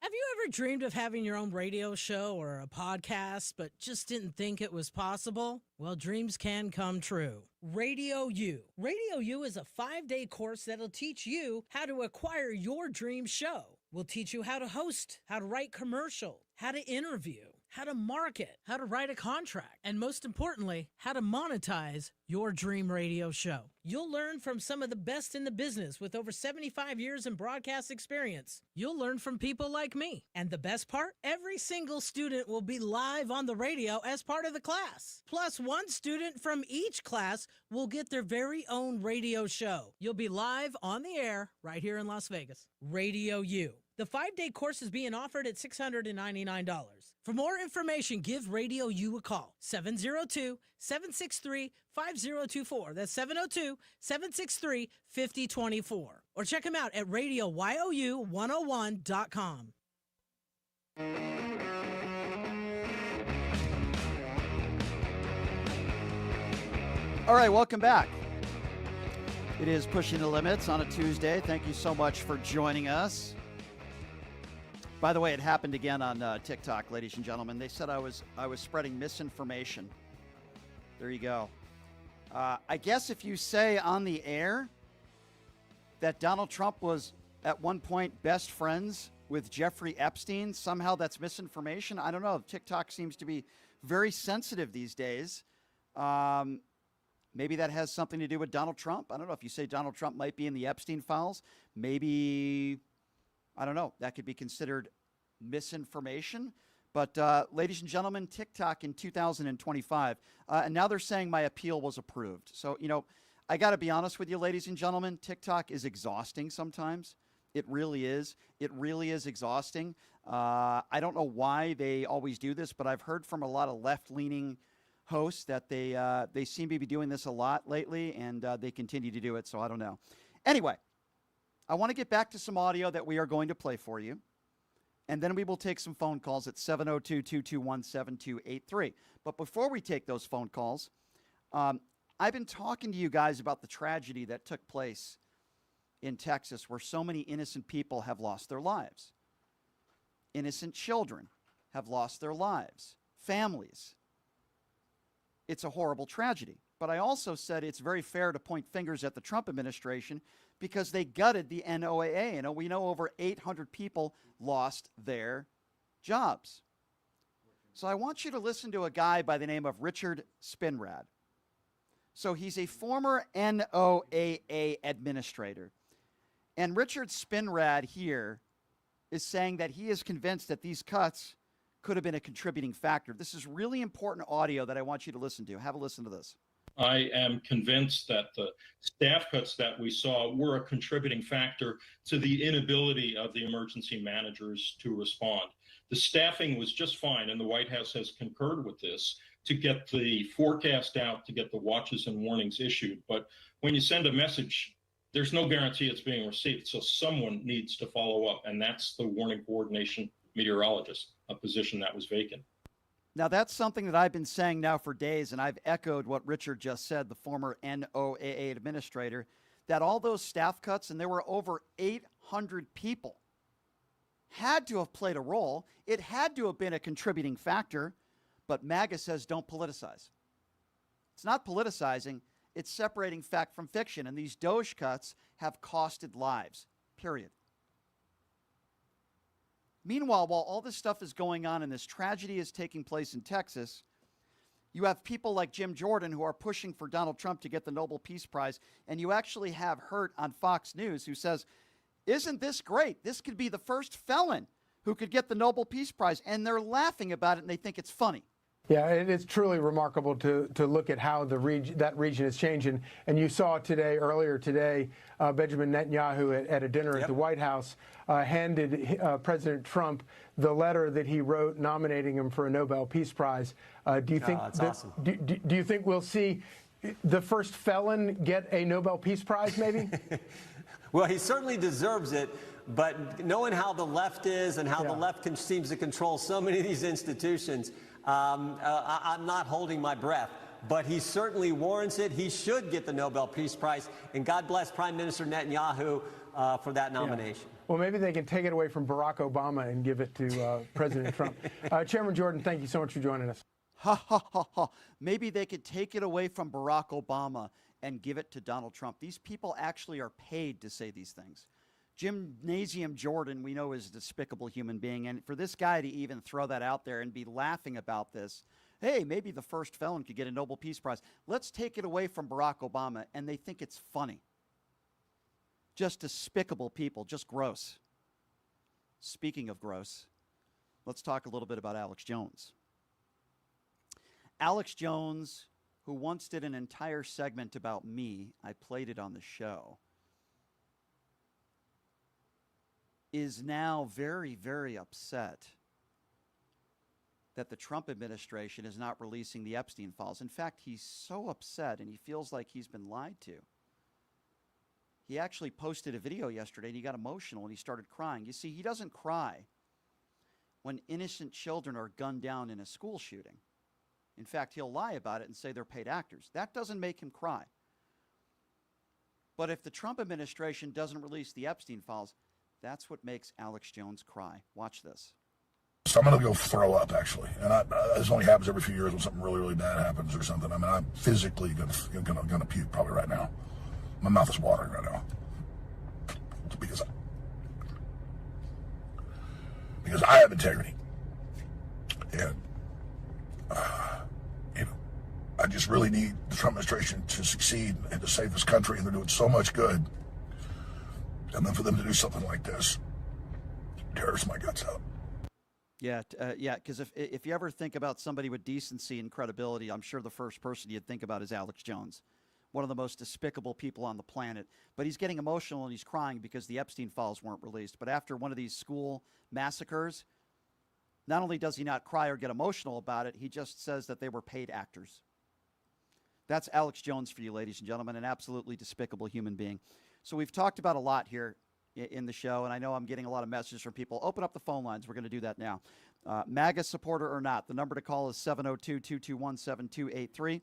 Have you ever dreamed of having your own radio show or a podcast, but just didn't think it was possible? Well, dreams can come true. Radio U. Radio U is a 5-day course that'll teach you how to acquire your dream show. We'll teach you how to host, how to write commercial, how to interview, how to market, how to write a contract, and most importantly, how to monetize your dream radio show. You'll learn from some of the best in the business with over 75 years in broadcast experience. You'll learn from people like me. And the best part? Every single student will be live on the radio as part of the class. Plus, one student from each class will get their very own radio show. You'll be live on the air right here in Las Vegas. Radio U. The 5-day course is being offered at $699. For more information, give Radio U a call. 702-763-5024. That's 702-763-5024. Or check them out at RadioYOU101.com. All right, welcome back. It is Pushing the Limits on a Tuesday. Thank you so much for joining us. By the way, it happened again on TikTok, ladies and gentlemen. They said I was spreading misinformation. There you go. I guess if you say on the air that Donald Trump was at one point best friends with Jeffrey Epstein, somehow that's misinformation. I don't know. TikTok seems to be very sensitive these days. Maybe that has something to do with Donald Trump. I don't know. If you say Donald Trump might be in the Epstein files, maybe, I don't know, that could be considered misinformation. But ladies and gentlemen, TikTok in 2025, and now they're saying my appeal was approved. So, you know, I got to be honest with you, ladies and gentlemen, TikTok is exhausting sometimes. It really is. It really is exhausting. I don't know why they always do this, but I've heard from a lot of left-leaning hosts that they seem to be doing this a lot lately, and they continue to do it, so I don't know. Anyway, I want to get back to some audio that we are going to play for you, and then we will take some phone calls at 702-221-7283. But before we take those phone calls, I've been talking to you guys about the tragedy that took place in Texas, where so many innocent people have lost their lives. Innocent children have lost their lives. Families. It's a horrible tragedy. But I also said it's very fair to point fingers at the Trump administration because they gutted the NOAA. You know, we know over 800 people lost their jobs. So I want you to listen to a guy by the name of Richard Spinrad. So he's a former NOAA administrator. And Richard Spinrad here is saying that he is convinced that these cuts could have been a contributing factor. This is really important audio that I want you to listen to. Have a listen to this. I am convinced that the staff cuts that we saw were a contributing factor to the inability of the emergency managers to respond. The staffing was just fine, and the White House has concurred with this to get the forecast out, to get the watches and warnings issued. But when you send a message, there's no guarantee it's being received. So someone needs to follow up, and that's the warning coordination meteorologist, a position that was vacant. Now, that's something that I've been saying now for days, and I've echoed what Richard just said, the former NOAA administrator, that all those staff cuts, and there were over 800 people, had to have played a role. It had to have been a contributing factor, but MAGA says don't politicize. It's not politicizing. It's separating fact from fiction, and these DOGE cuts have costed lives, period. Meanwhile, while all this stuff is going on and this tragedy is taking place in Texas, you have people like Jim Jordan who are pushing for Donald Trump to get the Nobel Peace Prize, and you actually have Hurt on Fox News who says, isn't this great? This could be the first felon who could get the Nobel Peace Prize, and they're laughing about it and they think it's funny. Yeah, it is truly remarkable to look at how that region has changed. And you saw earlier today, Benjamin Netanyahu at a dinner at the White House handed President Trump the letter that he wrote nominating him for a Nobel Peace Prize. Do you think awesome. do you think we'll see the first felon get a Nobel Peace Prize, maybe? Well, he certainly deserves it. But knowing how the left is and how the left seems to control so many of these institutions, I'm not holding my breath. But he certainly warrants it. He should get the Nobel Peace Prize. And God bless Prime Minister Netanyahu for that nomination. Yeah. Well, maybe they can take it away from Barack Obama and give it to President Trump. Chairman Jordan, thank you so much for joining us. Ha, ha, ha, ha. Maybe they could take it away from Barack Obama and give it to Donald Trump. These people actually are paid to say these things. Gymnasium Jordan, we know, is a despicable human being. And for this guy to even throw that out there and be laughing about this, hey, maybe the first felon could get a Nobel Peace Prize. Let's take it away from Barack Obama, and they think it's funny. Just despicable people, just gross. Speaking of gross, let's talk a little bit about Alex Jones. Alex Jones, who once did an entire segment about me, I played it on the show, is now very, very upset that the Trump administration is not releasing the Epstein files. In fact, he's so upset and he feels like he's been lied to. He actually posted a video yesterday and he got emotional and he started crying. You see, he doesn't cry when innocent children are gunned down in a school shooting. In fact, he'll lie about it and say they're paid actors. That doesn't make him cry. But if the Trump administration doesn't release the Epstein files, that's what makes Alex Jones cry. Watch this. So I'm going to go throw up, actually. And this only happens every few years when something really, really bad happens or something. I mean, I'm physically going to puke probably right now. My mouth is watering right now. Because I have integrity. And, I just really need the Trump administration to succeed and to save this country. And they're doing so much good. And then for them to do something like this tears my guts out. Yeah, because if you ever think about somebody with decency and credibility, I'm sure the first person you'd think about is Alex Jones, one of the most despicable people on the planet. But he's getting emotional and he's crying because the Epstein files weren't released. But after one of these school massacres, not only does he not cry or get emotional about it, he just says that they were paid actors. That's Alex Jones for you, ladies and gentlemen, an absolutely despicable human being. So we've talked about a lot here in the show, and I know I'm getting a lot of messages from people. Open up the phone lines. We're going to do that now. MAGA supporter or not, the number to call is 702-221-7283.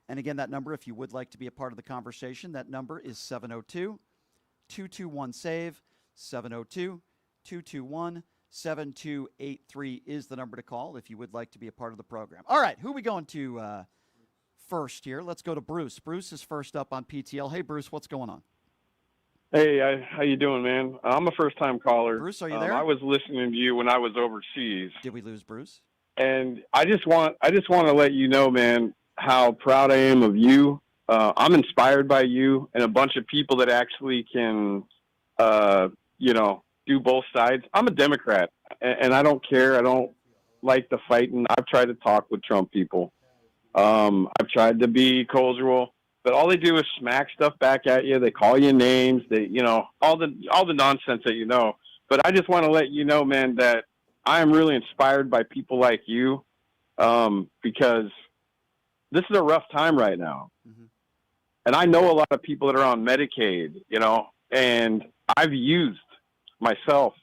And again, that number, if you would like to be a part of the conversation, that number is 702-221-SAVE. 702-221-7283 is the number to call if you would like to be a part of the program. All right, who are we going to first here? Let's go to Bruce. Bruce is first up on PTL. Hey, Bruce, what's going on? Hey, how you doing, man? I'm a first-time caller. Bruce, are you there? I was listening to you when I was overseas. Did we lose Bruce? And I just want to let you know, man, how proud I am of you. I'm inspired by you and a bunch of people that actually can, do both sides. I'm a Democrat, and I don't care. I don't like the fighting. I've tried to talk with Trump people. I've tried to be cordial. But all they do is smack stuff back at you. They call you names. They, all the nonsense that you know. But I just want to let you know, man, that I am really inspired by people like you, because this is a rough time right now. Mm-hmm. And I know a lot of people that are on Medicaid, and I've used myself.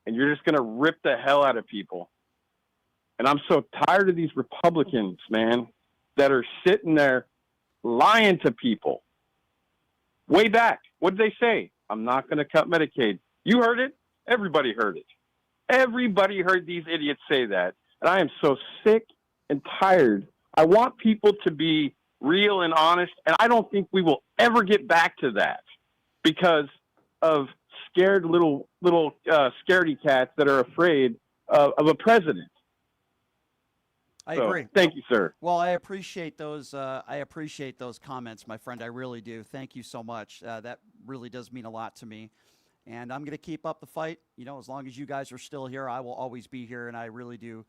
And you're just going to rip the hell out of people. And I'm so tired of these Republicans, man, that are sitting there lying to people. Way back, what did they say? I'm not going to cut Medicaid. You heard it. Everybody heard it. Everybody heard these idiots say that. And I am so sick and tired. I want people to be real and honest. And I don't think we will ever get back to that because of scared little scaredy cats that are afraid of a president. I agree. Thank you, sir. Well, I appreciate those. I appreciate those comments, my friend. I really do. Thank you so much. That really does mean a lot to me. And I'm going to keep up the fight. You know, as long as you guys are still here, I will always be here. And I really do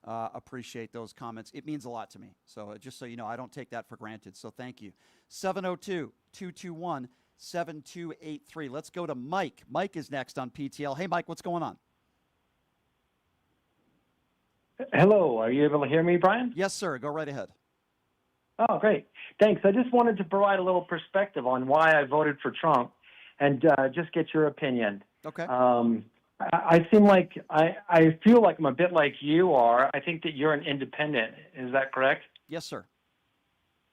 appreciate those comments. It means a lot to me. So just so you know, I don't take that for granted. So thank you. 702-221-7283. Let's go to Mike. Mike is next on PTL. Hey, Mike, what's going on? Hello, are you able to hear me, Brian? Yes, sir. Go right ahead. Oh, great. Thanks. I just wanted to provide a little perspective on why I voted for Trump and just get your opinion. Okay. I seem like I feel like I'm a bit like you are. I think that you're an independent. Is that correct? Yes, sir.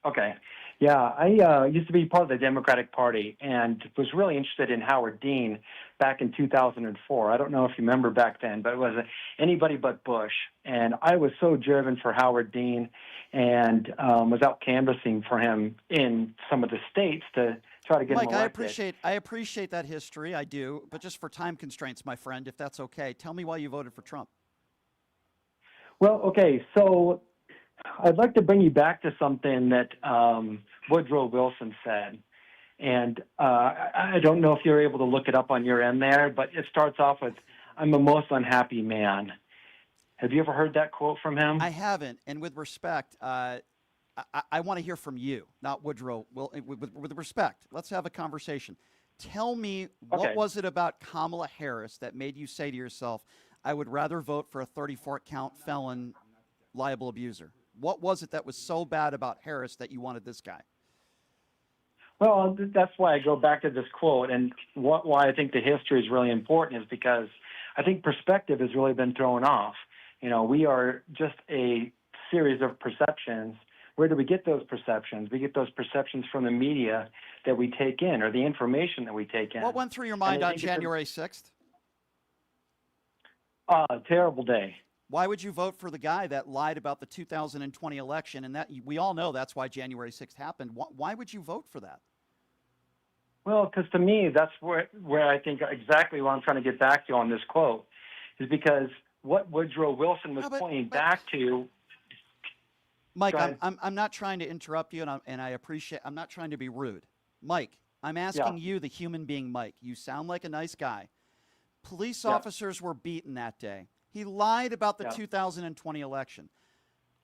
Okay. Yeah, I used to be part of the Democratic Party and was really interested in Howard Dean back in 2004. I don't know if you remember back then, but it was anybody but Bush. And I was so driven for Howard Dean and was out canvassing for him in some of the states to try to get him elected. I appreciate that history. I do. But just for time constraints, my friend, if that's okay, tell me why you voted for Trump. Well, okay, so I'd like to bring you back to something that Woodrow Wilson said. And I don't know if you're able to look it up on your end there, but it starts off with, "I'm a most unhappy man." Have you ever heard that quote from him? I haven't. And with respect, I want to hear from you, not Woodrow. Well, with respect, let's have a conversation. Tell me, what was it about Kamala Harris that made you say to yourself, I would rather vote for a 34-count felon liable abuser? What was it that was so bad about Harris that you wanted this guy? Well, that's why I go back to this quote, and why I think the history is really important is because I think perspective has really been thrown off. You know, we are just a series of perceptions. Where do we get those perceptions? We get those perceptions from the media that we take in, or the information that we take in. What went through your mind on January 6th? Terrible day. Why would you vote for the guy that lied about the 2020 election? And that we all know that's why January 6th happened. Why would you vote for that? Well, because to me, that's where I think exactly what I'm trying to get back to on this quote is because what Woodrow Wilson was pointing back to. Mike, I'm not trying to interrupt you, and I appreciate. I'm not trying to be rude, Mike. I'm asking you, the human being, Mike. You sound like a nice guy. Police officers were beaten that day. He lied about the 2020 election.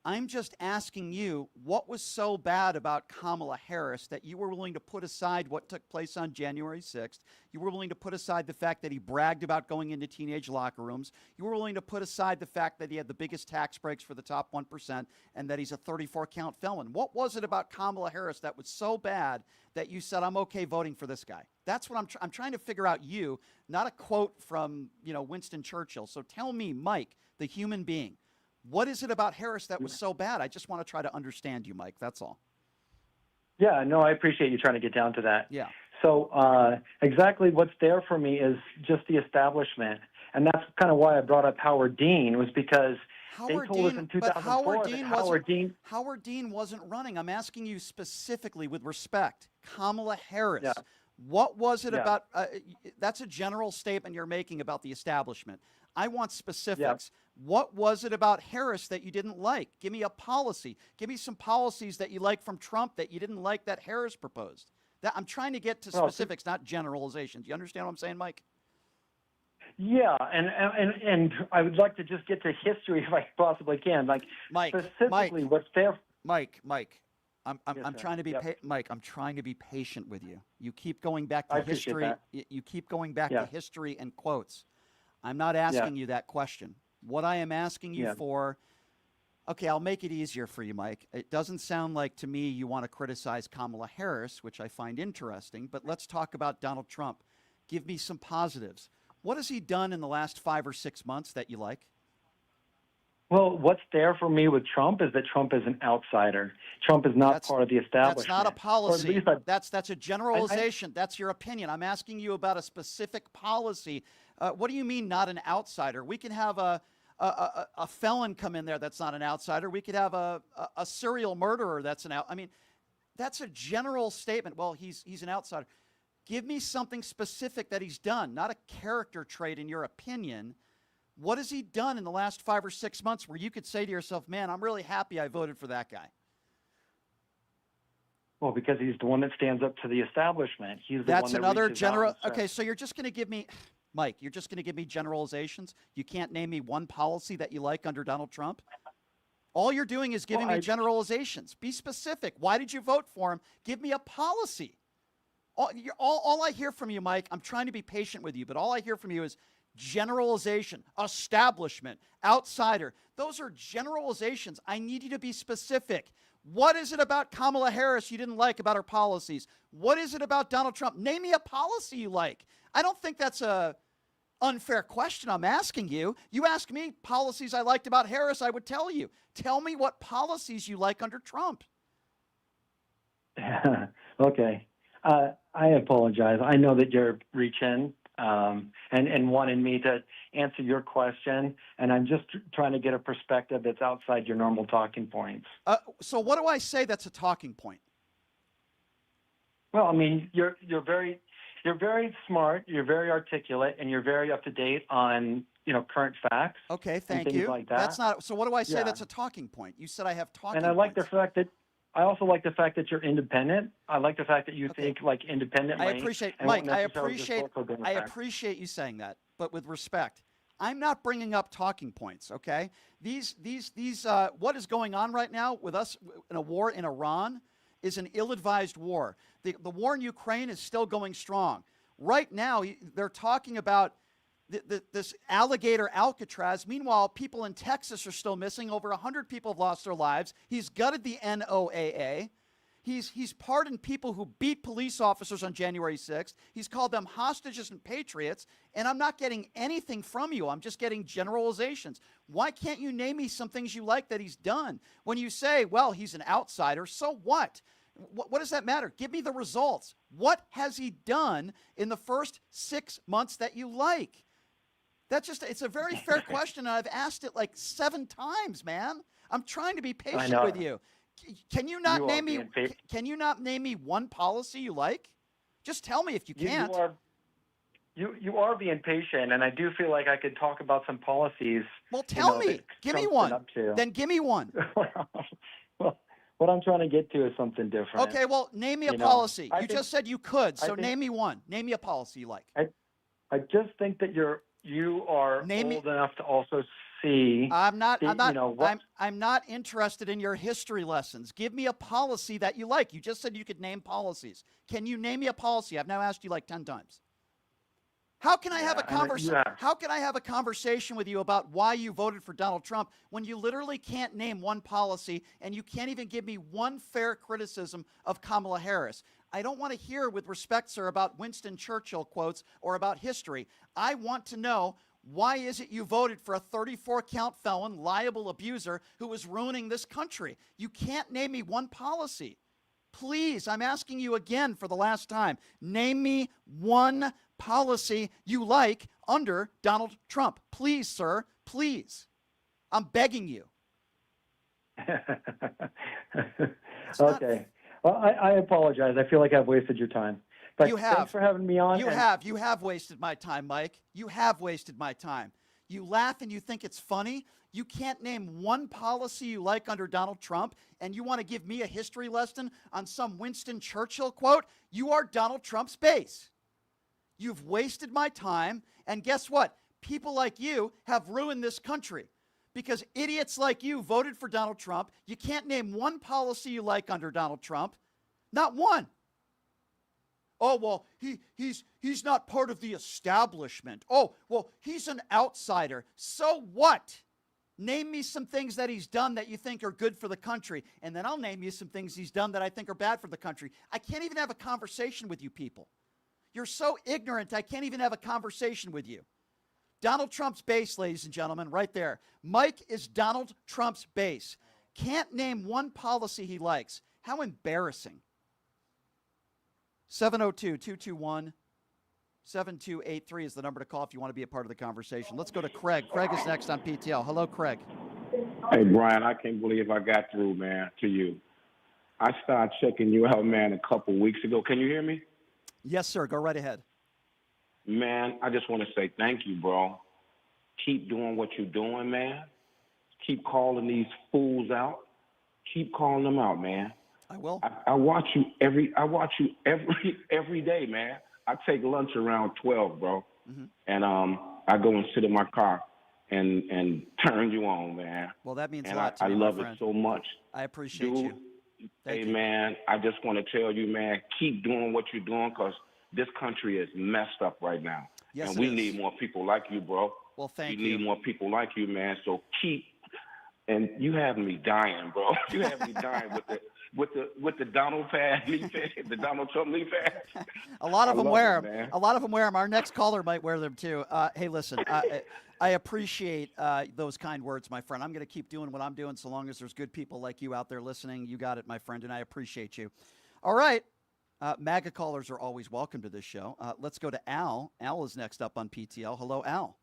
I'm just asking you, what was so bad about Kamala Harris that you were willing to put aside what took place on January 6th? You were willing to put aside the fact that he bragged about going into teenage locker rooms. You were willing to put aside the fact that he had the biggest tax breaks for the top 1% and that he's a 34-count felon. What was it about Kamala Harris that was so bad that you said, I'm okay voting for this guy? That's what I'm trying to figure out you, not a quote from, Winston Churchill. So tell me, Mike, the human being, what is it about Harris that was so bad? I just want to try to understand you, Mike. That's all. Yeah, no, I appreciate you trying to get down to that. Yeah. So exactly what's there for me is just the establishment. And that's kind of why I brought up Howard Dean, was because they told us in 2004 that Howard Dean wasn't running. I'm asking you specifically with respect. Kamala Harris. Yeah. What was it about? That's a general statement you're making about the establishment. I want specifics. What was it about Harris that you didn't like? Give me a policy. Give me some policies that you like from Trump that you didn't like that Harris proposed. I'm trying to get to specifics, not generalizations. You understand what I'm saying, Mike? Yeah, and I would like to just get to history if I possibly can. Like specifically what's there. Mike. I'm trying to be Mike. I'm trying to be patient with you. You keep going back to history. You keep going back to history and quotes. I'm not asking you that question. What I am asking you for, okay, I'll make it easier for you, Mike. It doesn't sound like to me you want to criticize Kamala Harris, which I find interesting, but let's talk about Donald Trump. Give me some positives. What has he done in the last 5 or 6 months that you like? Well, what's there for me with Trump is that Trump is an outsider. Trump is not part of the establishment. That's not a policy. That's a generalization. That's your opinion. I'm asking you about a specific policy. What do you mean not an outsider? We can have a felon come in there that's not an outsider. We could have a serial murderer that's an outsider. I mean, that's a general statement. Well, he's an outsider. Give me something specific that he's done, not a character trait in your opinion. What has he done in the last 5 or 6 months where you could say to yourself, man, I'm really happy I voted for that guy? Well, because he's the one that stands up to the establishment. He's the That's one that another reaches out general. and says- Okay, so you're just going to give me, Mike, you're just going to give me generalizations. You can't name me one policy that you like under Donald Trump. All you're doing is giving me generalizations. Be specific. Why did you vote for him? Give me a policy. All I hear from you, Mike, I'm trying to be patient with you, but all I hear from you is generalization, establishment, outsider. Those are generalizations. I need you to be specific. What is it about Kamala Harris you didn't like about her policies? What is it about Donald Trump? Name me a policy you like. I don't think that's a unfair question I'm asking you. You ask me policies I liked about Harris, I would tell you. Tell me what policies you like under Trump. Okay. I apologize. I know that you're reaching and wanting me to answer your question, and I'm just trying to get a perspective that's outside your normal talking points. So what do I say that's a talking point? Well, I mean, you're very smart, you're very articulate, and you're very up to date on current facts. Okay, thank and things you. like that. That's not. So what do I say Yeah. that's a talking point? You said I have talking. And I like points. the fact that I also like the fact that you're independent. I like the fact that you think like independently. I appreciate, and won't Mike. I necessarily just vote for Democrats. appreciate you saying that, but with respect, I'm not bringing up talking points. Okay, these what is going on right now with us in a war in Iran is an ill-advised war. The war in Ukraine is still going strong. Right now, they're talking about this alligator Alcatraz. Meanwhile, people in Texas are still missing. Over 100 people have lost their lives. He's gutted the NOAA. He's pardoned people who beat police officers on January 6th. He's called them hostages and patriots. And I'm not getting anything from you. I'm just getting generalizations. Why can't you name me some things you like that he's done? When you say, well, he's an outsider, so what? What does that matter? Give me the results. What has he done in the first 6 months that you like? It's a very fair question, and I've asked it like 7 times, man. I'm trying to be patient with you. Can you not name me? Can you not name me one policy you like? Just tell me if you can't. You are being patient, and I do feel like I could talk about some policies. Well, tell me. Give me one. Then give me one. Well, what I'm trying to get to is something different. Okay, well, name me a policy. You just said you could, so name me one. Name me a policy you like. I just think that you are old enough to also see. I'm not interested in your history lessons. Give me a policy that you like. You just said you could name policies. Can you name me a policy? I've now asked you like 10 times. How can I have a conversation? How can I have a conversation with you about why you voted for Donald Trump when you literally can't name one policy and you can't even give me one fair criticism of Kamala Harris? I don't want to hear, with respect, sir, about Winston Churchill quotes or about history. I want to know, why is it you voted for a 34-count felon, liable abuser who was ruining this country? You can't name me one policy. Please, I'm asking you again for the last time. Name me one policy you like under Donald Trump. Please, sir. Please. I'm begging you. Okay. Well, I apologize. I feel like I've wasted your time. But thanks for having me on. You have wasted my time, Mike. You have wasted my time. You laugh and you think it's funny. You can't name one policy you like under Donald Trump, and you want to give me a history lesson on some Winston Churchill quote? You are Donald Trump's base. You've wasted my time, and guess what? People like you have ruined this country because idiots like you voted for Donald Trump. You can't name one policy you like under Donald Trump. Not one. Oh, well, he's not part of the establishment. Oh, well, he's an outsider. So what? Name me some things that he's done that you think are good for the country, and then I'll name you some things he's done that I think are bad for the country. I can't even have a conversation with you people. You're so ignorant, I can't even have a conversation with you. Donald Trump's base, ladies and gentlemen, right there. Mike is Donald Trump's base. Can't name one policy he likes. How embarrassing. 702-221-7283 is the number to call if you want to be a part of the conversation. Let's go to Craig. Craig is next on PTL. Hello, Craig. Hey, Brian, I can't believe I got through, man, to you. I started checking you out, man, a couple weeks ago. Can you hear me? Yes, sir. Go right ahead. Man, I just want to say thank you, bro. Keep doing what you're doing, man. Keep calling these fools out. Keep calling them out, man. I will. I watch you every day, man. I take lunch around 12, bro. Mm-hmm. And I go and sit in my car and turn you on, man. Well, that means and a lot to I me, love my friend. it so much. I appreciate Dude, you. Hey, man, I just want to tell you, man, keep doing what you're doing because this country is messed up right now. Yes, and it we is. need more people like you, bro. Well, thank we you. need more people like you, man. So keep. And you have me dying, bro. You have me dying with the Donald leaf pad, the Donald Trump leaf pad. A lot of them love wear it, them. man. A lot of them wear them. Our next caller might wear them too. Hey, listen, I appreciate those kind words, my friend. I'm going to keep doing what I'm doing so long as there's good people like you out there listening. You got it, my friend, and I appreciate you. All right. MAGA callers are always welcome to this show. Let's go to Al. Al is next up on PTL. Hello, Al.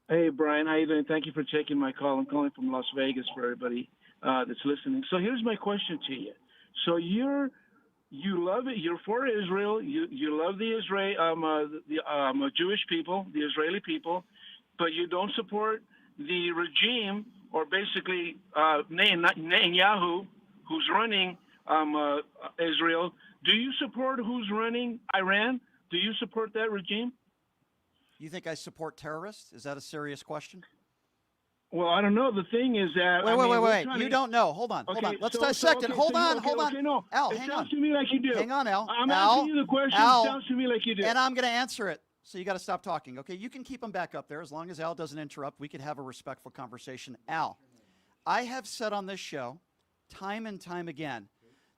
Hey, Brian, how you doing? Thank you for taking my call. I'm calling from Las Vegas for everybody that's listening. So here's my question to you. So you love it. You're for Israel. You love the Jewish people, the Israeli people, but you don't support the regime or basically Netanyahu, who's running Israel. Do you support who's running Iran? Do you support that regime? You think I support terrorists? Is that a serious question? Well, I don't know. The thing is that wait. You don't know. Hold on. Let's dissect it. Hold on. No. Al, it hang sounds on. to me like you do. Hang on, Al. I'm Al, asking you the question. Al, it sounds to me like you do. And I'm going to answer it. So you got to stop talking. Okay, you can keep them back up there as long as Al doesn't interrupt. We could have a respectful conversation. Al, I have said on this show time and time again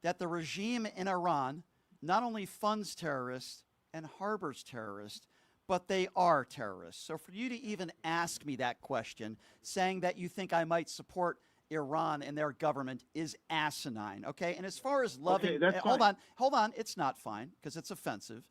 that the regime in Iran not only funds terrorists and harbors terrorists, but they are terrorists. So for you to even ask me that question, saying that you think I might support Iran and their government is asinine, okay? And as far as loving, hold on, it's not fine because it's offensive.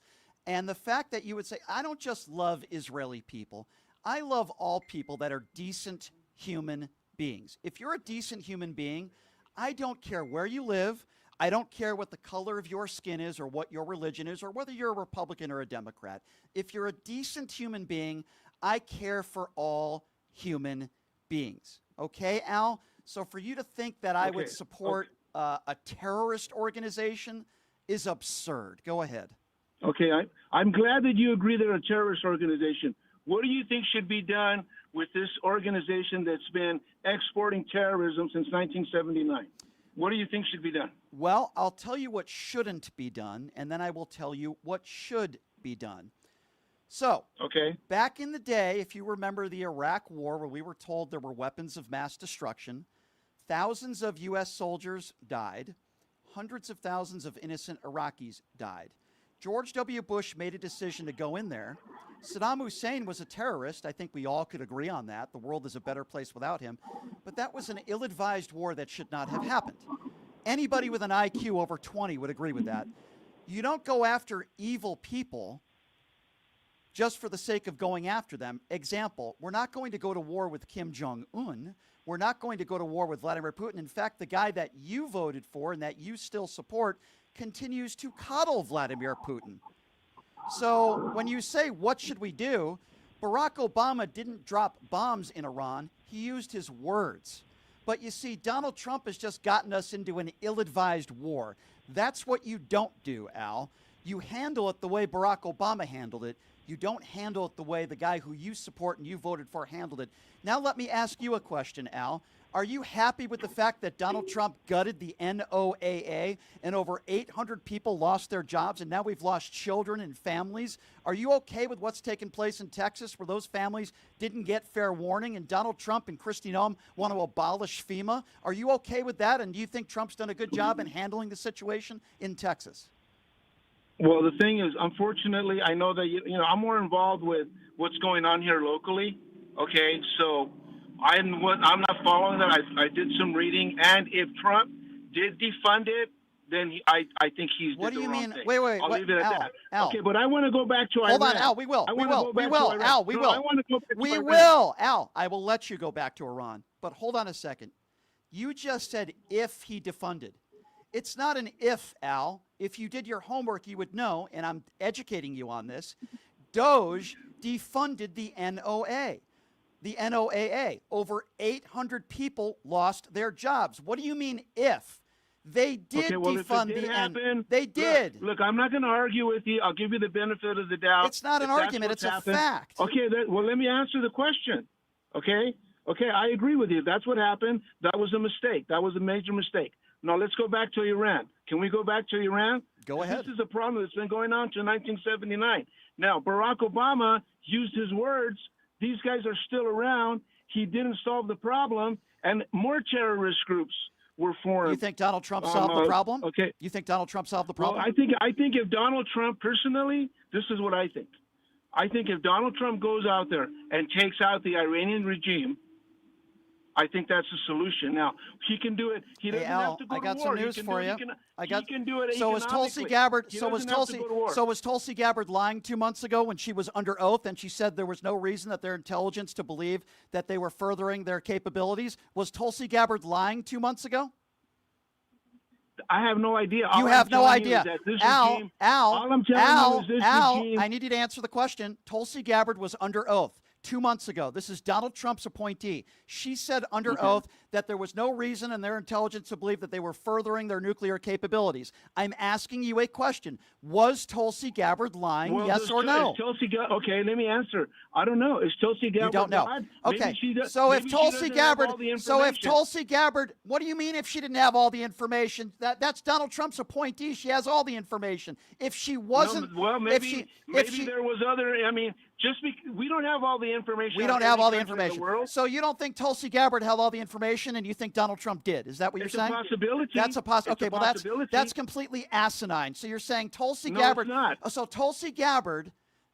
And the fact that you would say, I don't just love Israeli people, I love all people that are decent human beings. If you're a decent human being, I don't care where you live, I don't care what the color of your skin is or what your religion is or whether you're a Republican or a Democrat. If you're a decent human being, I care for all human beings. Okay, Al? So for you to think that I would support a terrorist organization is absurd. Go ahead. Okay, I'm glad that you agree they're a terrorist organization. What do you think should be done with this organization that's been exporting terrorism since 1979? What do you think should be done? Well, I'll tell you what shouldn't be done, and then I will tell you what should be done. So, back in the day, if you remember the Iraq War, where we were told there were weapons of mass destruction, thousands of U.S. soldiers died, hundreds of thousands of innocent Iraqis died. George W. Bush made a decision to go in there. Saddam Hussein was a terrorist. I think we all could agree on that. The world is a better place without him. But that was an ill-advised war that should not have happened. Anybody with an IQ over 20 would agree with that. You don't go after evil people just for the sake of going after them. Example, we're not going to go to war with Kim Jong-un. We're not going to go to war with Vladimir Putin. In fact, the guy that you voted for and that you still support continues to coddle Vladimir Putin. So when you say, what should we do? Barack Obama didn't drop bombs in Iran. He used his words. But you see, Donald Trump has just gotten us into an ill-advised war. That's what you don't do, Al. You handle it the way Barack Obama handled it. You don't handle it the way the guy who you support and you voted for handled it. Now let me ask you a question, Al. Are you happy with the fact that Donald Trump gutted the NOAA and over 800 people lost their jobs and now we've lost children and families? Are you okay with what's taken place in Texas where those families didn't get fair warning and Donald Trump and Kristi Noem want to abolish FEMA? Are you okay with that? And do you think Trump's done a good job in handling the situation in Texas? Well, the thing is, unfortunately, I know that, I'm more involved with what's going on here locally. Okay, so I'm not following that. I did some reading, and if Trump did defund it, then I think he's what did do the you wrong mean? thing. Wait, I'll leave it at Al, that. Al. Okay, but I want to go back to Hold Iran. on, Al. We will. I We wanna will. go We back to will. Iran. Al. We No, will. I want to go back to We Iran. will. Al, I will let you go back to Iran. But hold on a second. You just said if he defunded. It's not an if, Al. If you did your homework, you would know, and I'm educating you on this. Doge defunded the NOA. The NOAA. Over 800 people lost their jobs. What do you mean if? They did Okay, well, if it defund did the happen, They did. Look, I'm not going to argue with you. I'll give you the benefit of the doubt. It's not an if that's argument. what's It's a happened. fact. Okay, well, let me answer the question. Okay, I agree with you. That's what happened. That was a mistake. That was a major mistake. Now let's go back to Iran. Can we go back to Iran? Go ahead. This is a problem that's been going on since 1979. Now, Barack Obama used his words. These guys are still around. He didn't solve the problem, and more terrorist groups were formed. You think Donald Trump solved the problem? Okay. You think Donald Trump solved the problem? Well, I think if Donald Trump, personally, this is what I think. I think if Donald Trump goes out there and takes out the Iranian regime, I think that's the solution. Now, he can do it. He doesn't have to go I got to war. some news for you. He can do it So was Tulsi economically. Gabbard. He So was doesn't have to Tulsi. go to war. So was Tulsi Gabbard lying 2 months ago when she was under oath and she said there was no reason that their intelligence to believe that they were furthering their capabilities? Was Tulsi Gabbard lying 2 months ago? I have no idea. You have no idea. Al, all I'm telling you is this regime. I need you to answer the question. Tulsi Gabbard was under oath 2 months ago. This is Donald Trump's appointee. She said under oath that there was no reason in their intelligence to believe that they were furthering their nuclear capabilities. I'm asking you a question. Was Tulsi Gabbard lying, yes or no? Is Tulsi okay, let me answer. I don't know. Is Tulsi Gabbard You don't know. lied? Okay. Maybe she does, So if maybe she Tulsi doesn't have Gabbard, all the so if information. Tulsi Gabbard, what do you mean if she didn't have all the information? That's Donald Trump's appointee. She has all the information. If she wasn't, No, well, maybe there was other. I mean, we don't have all the information. We on don't have every all the country in the information. world. So you don't think Tulsi Gabbard held all the information, and you think Donald Trump did? Is that what It's you're saying? a possibility. That's a possibility. It's Okay, a well possibility. that's completely asinine. So you're saying Tulsi No, Gabbard? it's not. So Tulsi Gabbard,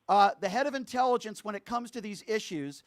the head of intelligence, when it comes to these issues,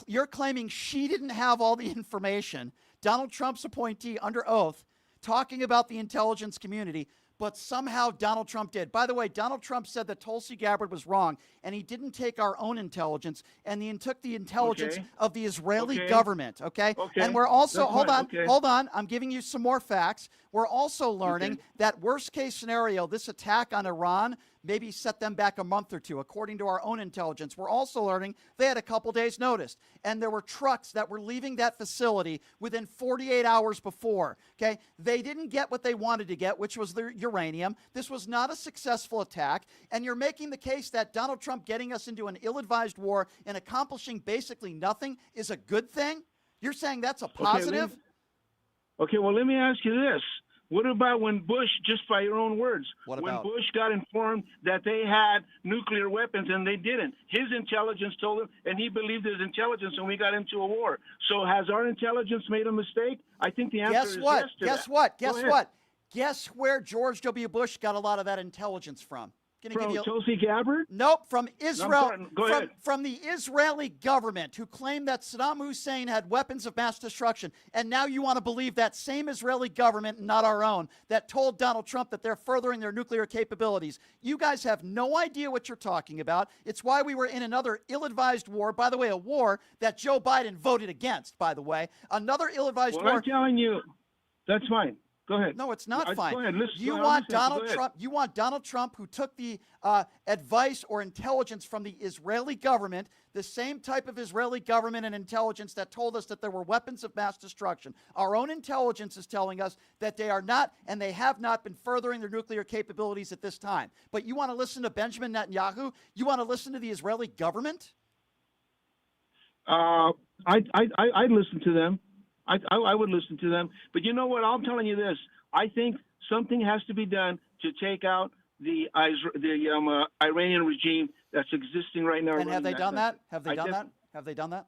you're claiming she didn't have all the information. Donald Trump's appointee under oath, talking about the intelligence community. But somehow Donald Trump did. By the way, Donald Trump said that Tulsi Gabbard was wrong, and he didn't take our own intelligence, and he took the intelligence of the Israeli government. Okay? And we're also hold on. I'm giving you some more facts. We're also learning that worst case scenario, this attack on Iran maybe set them back a month or two, according to our own intelligence. We're also learning they had a couple days' notice, and there were trucks that were leaving that facility within 48 hours before. Okay, they didn't get what they wanted to get, which was the uranium. This was not a successful attack, and you're making the case that Donald Trump getting us into an ill-advised war and accomplishing basically nothing is a good thing? You're saying that's a positive? Okay, well, let me ask you this. What about when Bush, just by your own words, when Bush got informed that they had nuclear weapons and they didn't? His intelligence told him, and he believed his intelligence, and we got into a war. So has our intelligence made a mistake? I think the answer is yes to Guess that. what? Go Guess ahead. what? Guess where George W. Bush got a lot of that intelligence from? From Tulsi Gabbard? Nope, from Israel. Go ahead. From the Israeli government, who claimed that Saddam Hussein had weapons of mass destruction. And now you want to believe that same Israeli government, not our own, that told Donald Trump that they're furthering their nuclear capabilities. You guys have no idea what you're talking about. It's why we were in another ill-advised war. By the way, a war that Joe Biden voted against, by the way. Another ill-advised war. I'm telling you, that's fine. Go ahead. No, it's not fine. Go ahead. Listen, You I'll want listen. Go Donald ahead. Trump. You want Donald Trump, who took the advice or intelligence from the Israeli government, the same type of Israeli government and intelligence that told us that there were weapons of mass destruction. Our own intelligence is telling us that they are not, and they have not been furthering their nuclear capabilities at this time. But you want to listen to Benjamin Netanyahu? You want to listen to the Israeli government? I'd listen to them. I would listen to them. But you know what? I'm telling you this. I think something has to be done to take out the Iranian regime that's existing right now. And have they done that? Have they done that? Have they done that?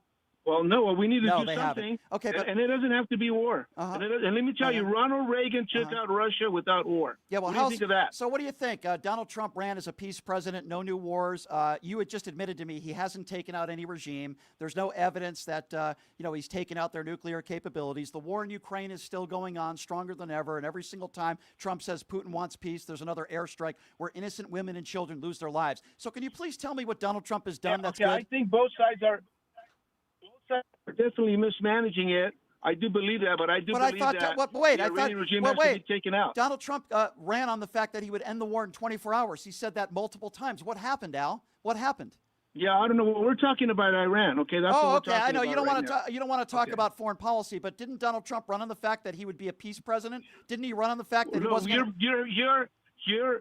Well, no. Well, we need to No, do they something. haven't. Okay, but and it doesn't have to be war. And let me tell you, Ronald Reagan took out Russia without war. Yeah, well, what do you think of that? So what do you think? Donald Trump ran as a peace president, no new wars. You had just admitted to me he hasn't taken out any regime. There's no evidence that he's taken out their nuclear capabilities. The war in Ukraine is still going on, stronger than ever. And every single time Trump says Putin wants peace, there's another airstrike where innocent women and children lose their lives. So can you please tell me what Donald Trump has done that's good? I think both sides are definitely mismanaging it. I do believe that, but I do believe that the Iranian regime has to be taken out. Donald Trump ran on the fact that he would end the war in 24 hours. He said that multiple times. What happened, Al? What happened? Yeah, I don't know. We're talking about Iran. Okay, that's what Oh, we're okay. talking I know about you don't right want to. now. You don't want to talk Okay. about foreign policy, but didn't Donald Trump run on the fact that he would be a peace president? Didn't he run on the fact that he No, wasn't?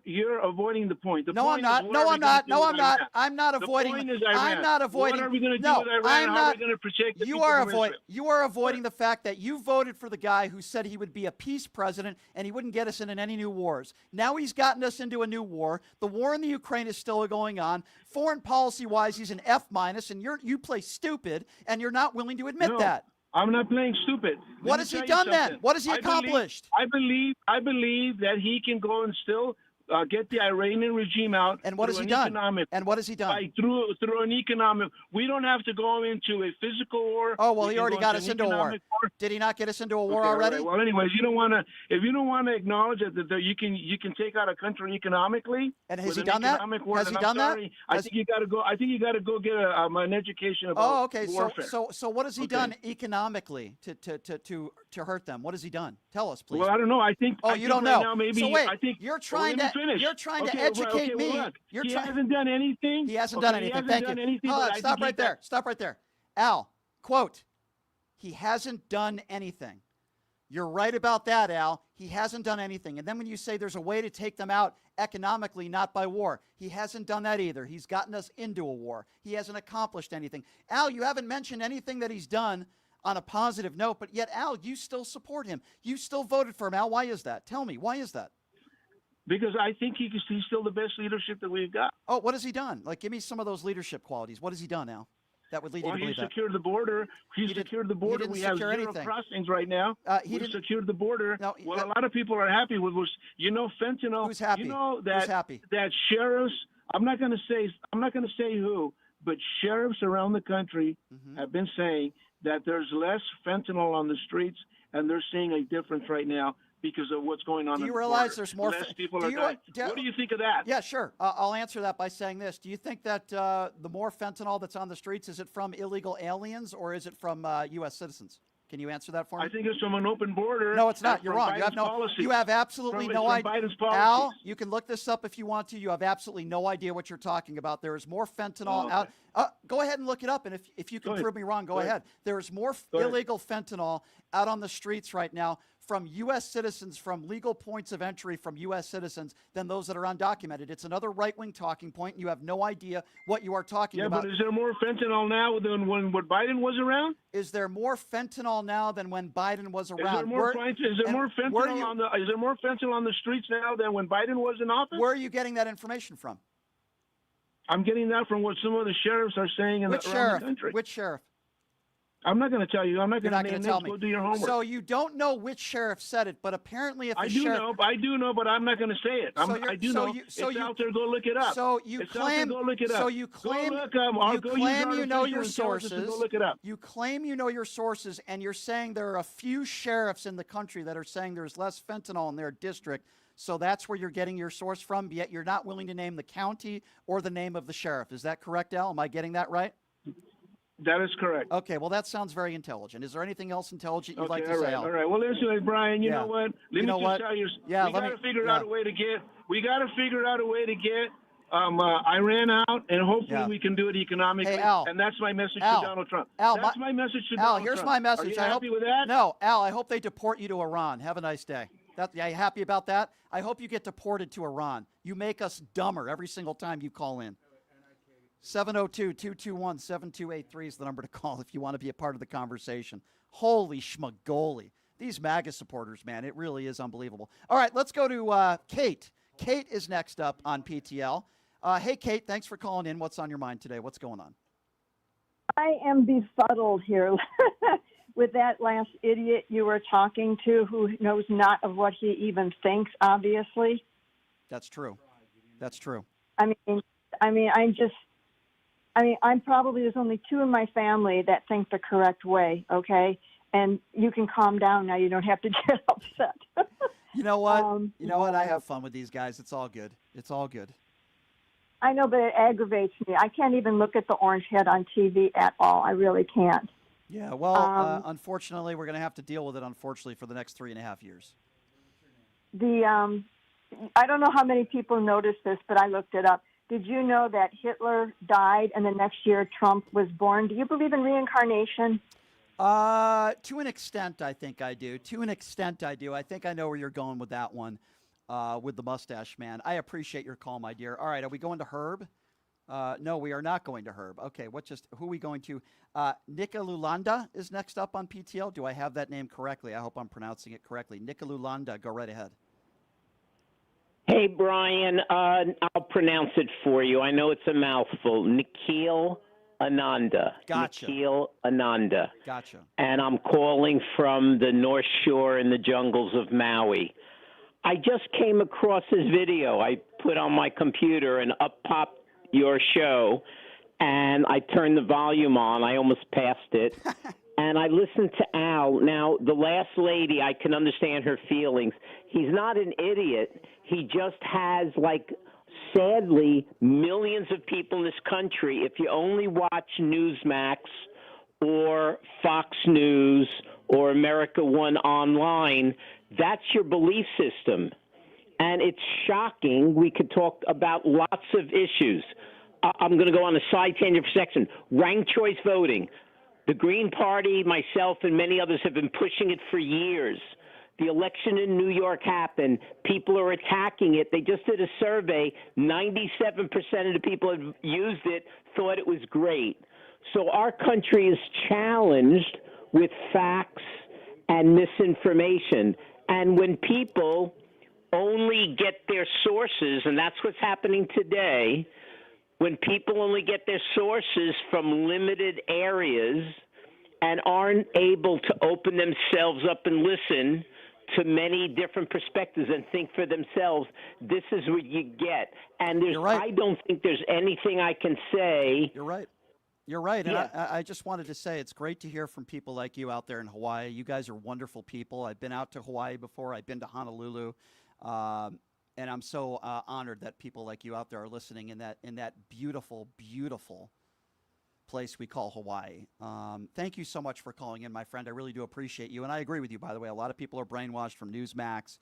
you're avoiding the point. The No, point I'm not. Is, what No, are we I'm gonna not. do No, with I'm not. Iran? I'm not The avoiding. point is Iran. I'm not avoiding. What are we going to do No, with Iran? I'm How not. are we going to protect the You people are from avoiding. Israel? You are avoiding the fact that you voted for the guy who said he would be a peace president and he wouldn't get us into any new wars. Now he's gotten us into a new war. The war in the Ukraine is still going on. Foreign policy wise, he's an F minus, and you play stupid, and you're not willing to admit No, that. I'm not playing stupid. What Let me has he tell you done then? something. What has he I believe- accomplished? I believe that he can go and still get the Iranian regime out. And what has through he an done? economic- And what has he done? Through an economic. We don't have to go into a physical war. Oh, well, We he can already go got into us an into a war. economic war. Did he not get us into a war Okay, all already? right. Well, anyways, if you don't want to acknowledge that you can take out a country economically. And has with he an done that? economic war, Has then he I'm done that? sorry. I think you got to go. I think you got to go get an education about Oh, okay. warfare. So what has he Okay. done economically to hurt them? What has he done? Tell us, please. Well, I don't know. I think. Oh, I you think don't right know. Now, maybe So wait, I think you're well, trying let to me finish. you're trying to Okay, educate okay, me. well, look, You're he trying. hasn't done anything. He hasn't Okay, done he anything. hasn't Thank done you. anything, Hold but on, I stop think right he's there. Stop right there. Al, quote, he hasn't done anything. You're right about that, Al. He hasn't done anything. And then when you say there's a way to take them out economically, not by war, he hasn't done that either. He's gotten us into a war. He hasn't accomplished anything. Al, you haven't mentioned anything that he's done on a positive note, but yet, Al, you still support him. You still voted for him. Al, why is that? Tell me, why is that? Because I think he's still the best leadership that we've got. Oh, what has he done? Like, give me some of those leadership qualities. What has he done, Al? That would lead you Well, to he believe that. secured the border. He secured the border. didn't We have secure zero anything. crossings right now. He We didn't- secured the border. No, what a lot of people are happy with was, fentanyl. Who's happy? You know that Who's happy? that sheriffs. I'm not going to say who, but sheriffs around the country Mm-hmm. have been saying that there's less fentanyl on the streets, and they're seeing a difference right now because of what's going on. Do you at the realize border. there's more? Less people do are you, dying. What do you think of that? Yeah, sure. I'll answer that by saying this. Do you think that the more fentanyl that's on the streets, is it from illegal aliens or is it from U.S. citizens? Can you answer that for me? I think it's from an open border. No, it's not. and You're from wrong. Biden's You have absolutely From- no from idea. Biden's Al, policies. you can look this up if you want to. You have absolutely no idea what you're talking about. There is more fentanyl Oh, out. okay. Go ahead and look it up, and if you can Go ahead. prove me wrong, go Go ahead. ahead. There is more Go ahead. illegal fentanyl out on the streets right now from U.S. citizens, from legal points of entry from U.S. citizens, than those that are undocumented. It's another right-wing talking point, and you have no idea what you are talking Yeah, about. but is there more fentanyl now than when Biden was around? Is there more fentanyl now than when Biden was Is around? there more, Where- is there and more where do fentanyl you- on the? Is there more fentanyl on the streets now than when Biden was in office? Where are you getting that information from? I'm getting that from what some of the sheriffs are saying in Which around sheriff? the country. Which sheriff? I'm not going to tell you. I'm not You're going not to going name to tell names. me. Go do your homework. So you don't know which sheriff said it, but apparently if I a do sheriff... know. I do know, but I'm not going to say it. I do know. It's out there. Go look it up. So you It's out there, claim... go look it up. So you claim... Go look up. you Go claim use you know your artificial intelligence and sources. Go look it up. You claim you know your sources, and you're saying there are a few sheriffs in the country that are saying there's less fentanyl in their district. So that's where you're getting your source from, yet you're not willing to name the county or the name of the sheriff. Is that correct, Al? Am I getting that right? That is correct. Okay, well, that sounds very intelligent. Is there anything else intelligent you'd like to all say, right, Al? all right. Well, listen, Brian. You Yeah. know what? You know what? Tell you. Yeah, we let got to me- figure yeah. out a way to get. We got to figure out a way to get Iran out, and hopefully Yeah. we can do it economically. Hey, Al. And that's my message Al. to Donald Trump. Al, that's my message to Al, Donald here's Trump. my message. Are you I happy hope, with that? No, Al, I hope they deport you to Iran. Have a nice day. Are you happy about that? I hope you get deported to Iran. You make us dumber every single time you call in. 702-221-7283 is the number to call if you want to be a part of the conversation. Holy schmagoli. These MAGA supporters, man, it really is unbelievable. All right, let's go to Kate. Kate is next up on PTL. Hey, Kate, thanks for calling in. What's on your mind today? What's going on? I am befuddled here with that last idiot you were talking to who knows not of what he even thinks, obviously. That's true. That's true. I'm probably, there's only two in my family that think the correct way, okay? And you can calm down now. You don't have to get upset. You know what? You know what? I have fun with these guys. It's all good. It's all good. I know, but it aggravates me. I can't even look at the orange head on TV at all. I really can't. Yeah, well, unfortunately, we're going to have to deal with it, unfortunately, for the next 3.5 years. I don't know how many people noticed this, but I looked it up. Did you know that Hitler died and the next year Trump was born? Do you believe in reincarnation? To an extent, I think I do. To an extent, I do. I think I know where you're going with that one, with the mustache man. I appreciate your call, my dear. All right, are we going to Herb? No, we are not going to Herb. Okay, who are we going to? Nicolulanda is next up on PTL. Do I have that name correctly? I hope I'm pronouncing it correctly. Nicolulanda, go right ahead. Hey, Brian, I'll pronounce it for you. I know it's a mouthful. Nikhil Ananda. Gotcha. Nikhil Ananda. Gotcha. And I'm calling from the North Shore in the jungles of Maui. I just came across his video. I put on my computer and up popped your show, and I turned the volume on. I almost passed it. And I listened to Al. Now, the last lady, I can understand her feelings. He's not an idiot. He just has, sadly, millions of people in this country. If you only watch Newsmax or Fox News or America One online, that's your belief system. And it's shocking. We could talk about lots of issues. I'm going to go on a side tangent for a second. Ranked choice voting. The Green Party, myself, and many others have been pushing it for years. The election in New York happened. People are attacking it. They just did a survey. 97% of the people who used it thought it was great. So our country is challenged with facts and misinformation. And when people only get their sources, and that's what's happening today, when people only get their sources from limited areas and aren't able to open themselves up and listen to many different perspectives and think for themselves, this is what you get. And I don't think there's anything I can say. You're right. You're right. And I just wanted to say it's great to hear from people like you out there in Hawaii. You guys are wonderful people. I've been out to Hawaii before. I've been to Honolulu. And I'm so honored that people like you out there are listening in that beautiful, beautiful place we call Hawaii. Thank you so much for calling in, my friend. I really do appreciate you. And I agree with you, by the way. A lot of people are brainwashed from Newsmax,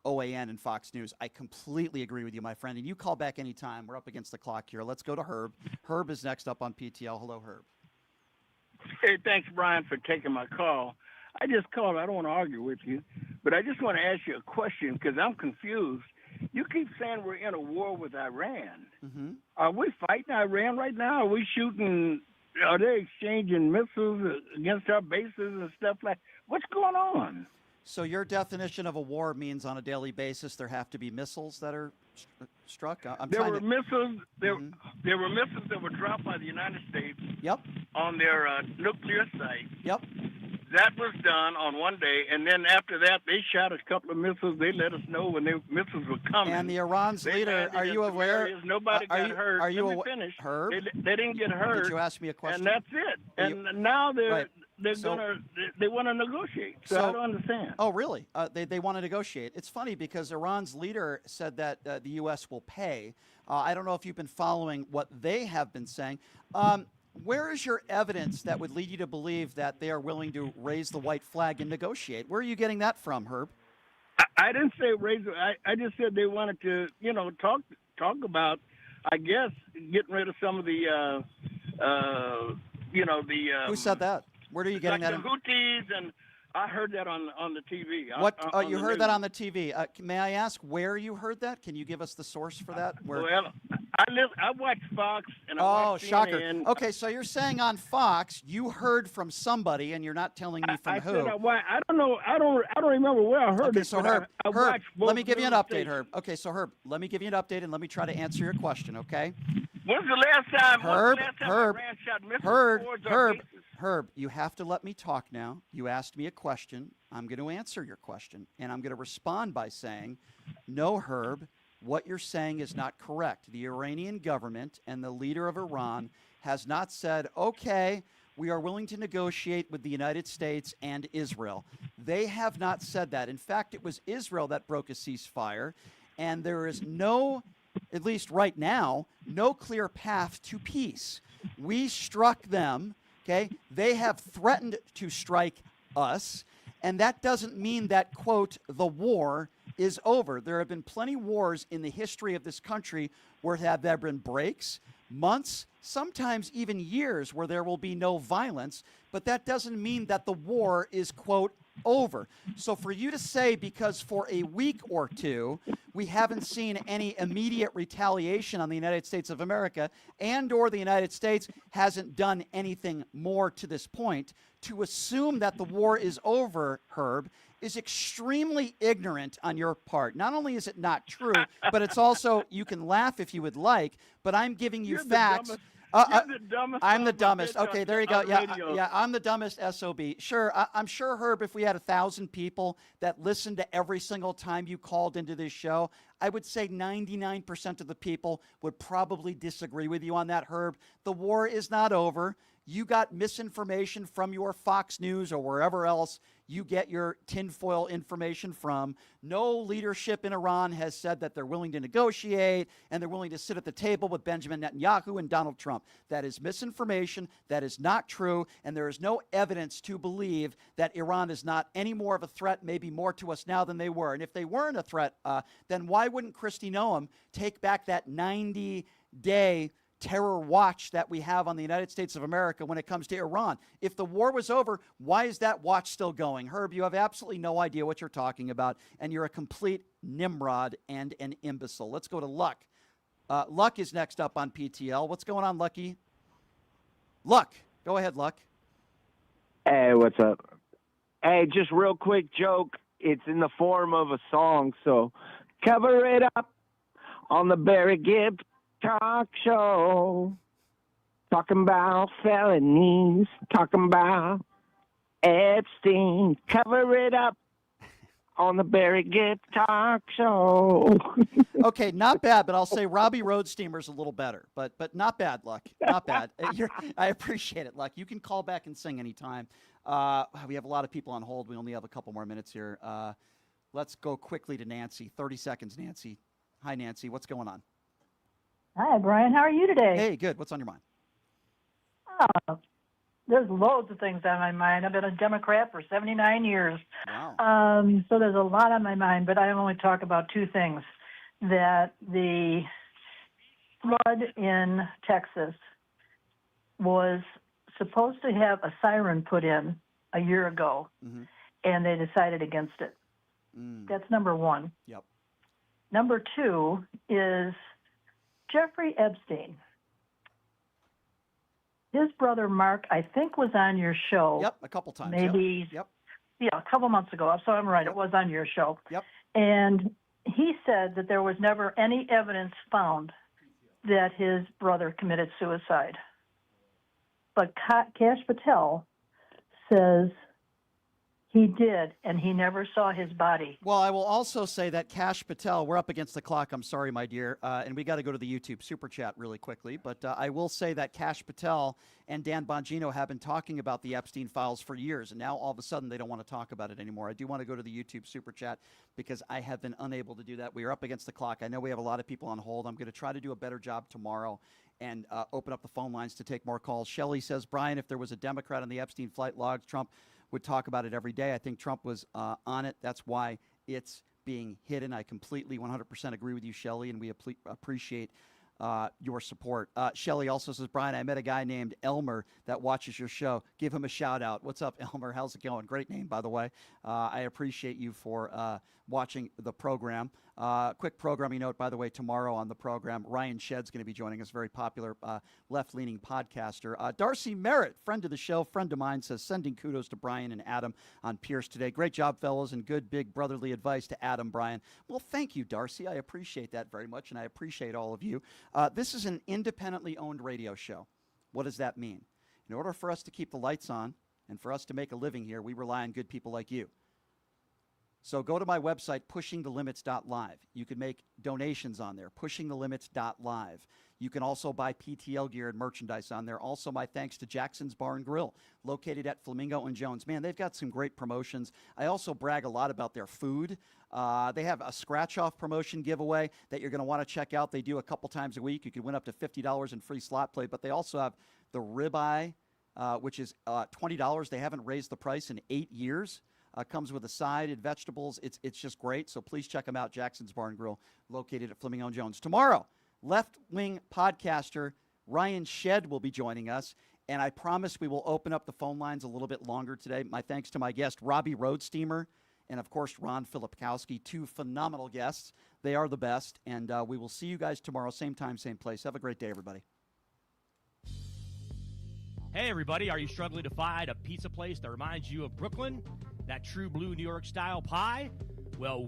OAN, and Fox News. I completely agree with you, my friend. And you call back anytime. We're up against the clock here. Let's go to Herb. Herb is next up on PTL. Hello, Herb. Hey, thanks, Brian, for taking my call. I just called. I don't want to argue with you, but I just want to ask you a question because I'm confused. You keep saying we're in a war with Iran. Mm-hmm. Are we fighting Iran right now? Are we shooting? Are they exchanging missiles against our bases and stuff like? What's going on? So your definition of a war means on a daily basis there have to be missiles that are struck. There were missiles that were dropped by the United States. Yep. On their nuclear site. Yep. That was done on one day, and then after that, they shot a couple of missiles. They let us know when the missiles were coming. And the Iran's leader, are you aware? Nobody got hurt. Are you Let me finish. Herb? They didn't get hurt. Did you ask me a question? And that's it. And now they want to negotiate. So I don't understand. Oh, really? They want to negotiate. It's funny because Iran's leader said that the U.S. will pay. I don't know if you've been following what they have been saying. Where is your evidence that would lead you to believe that they are willing to raise the white flag and negotiate? Where are you getting that from, Herb? I didn't say raise it. I just said they wanted to, talk about, I guess, getting rid of some of the, Who said that? Where are you getting that? The Houthis, and I heard that on the TV. You heard that on the TV. May I ask where you heard that? Can you give us the source for that? Well, I watch Fox and I watch shocker. CNN. Okay, so you're saying on Fox you heard from somebody, and you're not telling me from who. I don't know. I don't remember where I heard it. it. So Herb, Herb, let me give you an update, Herb. Okay, so Herb, let me give you an update, and let me try to answer your question. Okay. When's the last time? Herb, Iran shot missiles towards our bases? Herb, you have to let me talk now. You asked me a question. I'm going to answer your question, and I'm going to respond by saying, no, Herb, what you're saying is not correct. The Iranian government and the leader of Iran has not said, okay, we are willing to negotiate with the United States and Israel. They have not said that. In fact, it was Israel that broke a ceasefire, and there is no, at least right now, no clear path to peace. We struck them. Okay, they have threatened to strike us, And that doesn't mean that, quote, the war is over. There have been plenty of wars in the history of this country where there have been breaks, months, sometimes even years where there will be no violence, but that doesn't mean that the war is, quote, over. So for you to say because for a week or two we haven't seen any immediate retaliation on the United States of America and or the United States hasn't done anything more to this point, to assume that the war is over, Herb, is extremely ignorant on your part. Not only is it not true, but it's also, you can laugh if you would like, but I'm giving you facts. I'm the dumbest. Okay, there you go. Yeah, I'm the dumbest SOB. Sure, I'm sure, Herb, if we had 1,000 people that listened to every single time you called into this show, I would say 99% of the people would probably disagree with you on that, Herb. The war is not over. You got misinformation from your Fox News or wherever else you get your tinfoil information from. No leadership in Iran has said that they're willing to negotiate and they're willing to sit at the table with Benjamin Netanyahu and Donald Trump. That is misinformation. That is not true. And there is no evidence to believe that Iran is not any more of a threat, maybe more to us now than they were. And if they weren't a threat, then why wouldn't Kristi Noem take back that 90-day terror watch that we have on the United States of America when it comes to Iran? If the war was over, why is that watch still going? Herb, you have absolutely no idea what you're talking about, and you're a complete Nimrod and an imbecile. Let's go to Luck. Luck is next up on PTL. What's going on, Lucky? Luck. Go ahead, Luck. Hey, what's up? Hey, just real quick joke. It's in the form of a song, so cover it up on the Barry Gibb Talk Show. Talking about felonies, talking about Epstein. Cover it up on the Barry Gibb Talk Show. Okay, not bad, but I'll say Robbie Roadster's a little better. But not bad, Luck. Not bad. I appreciate it, Luck. You can call back and sing anytime. We have a lot of people on hold. We only have a couple more minutes here. Let's go quickly to Nancy. 30 seconds, Nancy. Hi, Nancy. What's going on? Hi, Brian. How are you today? Hey, good. What's on your mind? There's loads of things on my mind. I've been a Democrat for 79 years. Wow. So there's a lot on my mind, but I only talk about two things. That the flood in Texas was supposed to have a siren put in a year ago, and they decided against it. That's number one. Yep. Number two is Jeffrey Epstein. His brother Mark, I think, was on your show. Yep, a couple times. Maybe, Yep. Yeah, a couple months ago. So I'm right, It was on your show. Yep. And he said that there was never any evidence found that his brother committed suicide. But Kash Patel says he did, and he never saw his body. Well, I will also say that Kash Patel, we're up against the clock. I'm sorry, my dear. And we got to go to the YouTube super chat really quickly. But I will say that Kash Patel and Dan Bongino have been talking about the Epstein files for years. And now all of a sudden they don't want to talk about it anymore. I do want to go to the YouTube super chat because I have been unable to do that. We are up against the clock. I know we have a lot of people on hold. I'm going to try to do a better job tomorrow and open up the phone lines to take more calls. Shelley says, Brian, if there was a Democrat on the Epstein flight logs, Trump would talk about it every day. I think Trump was on it. That's why it's being hidden. I completely 100% agree with you, Shelley, and we appreciate your support. Shelley also says, Brian, I met a guy named Elmer that watches your show. Give him a shout out. What's up, Elmer? How's it going? Great name, by the way. I appreciate you for watching the program. Quick programming note, by the way, tomorrow on the program, Ryan Shedd's going to be joining us, very popular left-leaning podcaster. Darcy Merritt, friend of the show, friend of mine, says, sending kudos to Brian and Adam on Pierce today. Great job, fellows, and good, big brotherly advice to Adam, Brian. Well, thank you, Darcy. I appreciate that very much, and I appreciate all of you. This is an independently owned radio show. What does that mean? In order for us to keep the lights on and for us to make a living here, we rely on good people like you. So go to my website, pushingthelimits.live. You can make donations on there, pushingthelimits.live. You can also buy PTL gear and merchandise on there. Also, my thanks to Jackson's Bar and Grill, located at Flamingo and Jones. Man, they've got some great promotions. I also brag a lot about their food. They have a scratch-off promotion giveaway that you're going to want to check out. They do a couple times a week. You can win up to $50 in free slot play, but they also have the ribeye, which is $20. They haven't raised the price in 8 years. Comes with a side and vegetables. It's just great. So please check them out. Jackson's Bar and Grill, located at Fleming on Jones. Tomorrow, left-wing podcaster Ryan Shedd will be joining us. And I promise we will open up the phone lines a little bit longer today. My thanks to my guest, Robbie Roadster, and, of course, Ron Philipowski, 2 phenomenal guests. They are the best. And we will see you guys tomorrow, same time, same place. Have a great day, everybody. Hey, everybody. Are you struggling to find a pizza place that reminds you of Brooklyn? That true blue New York-style pie? Well,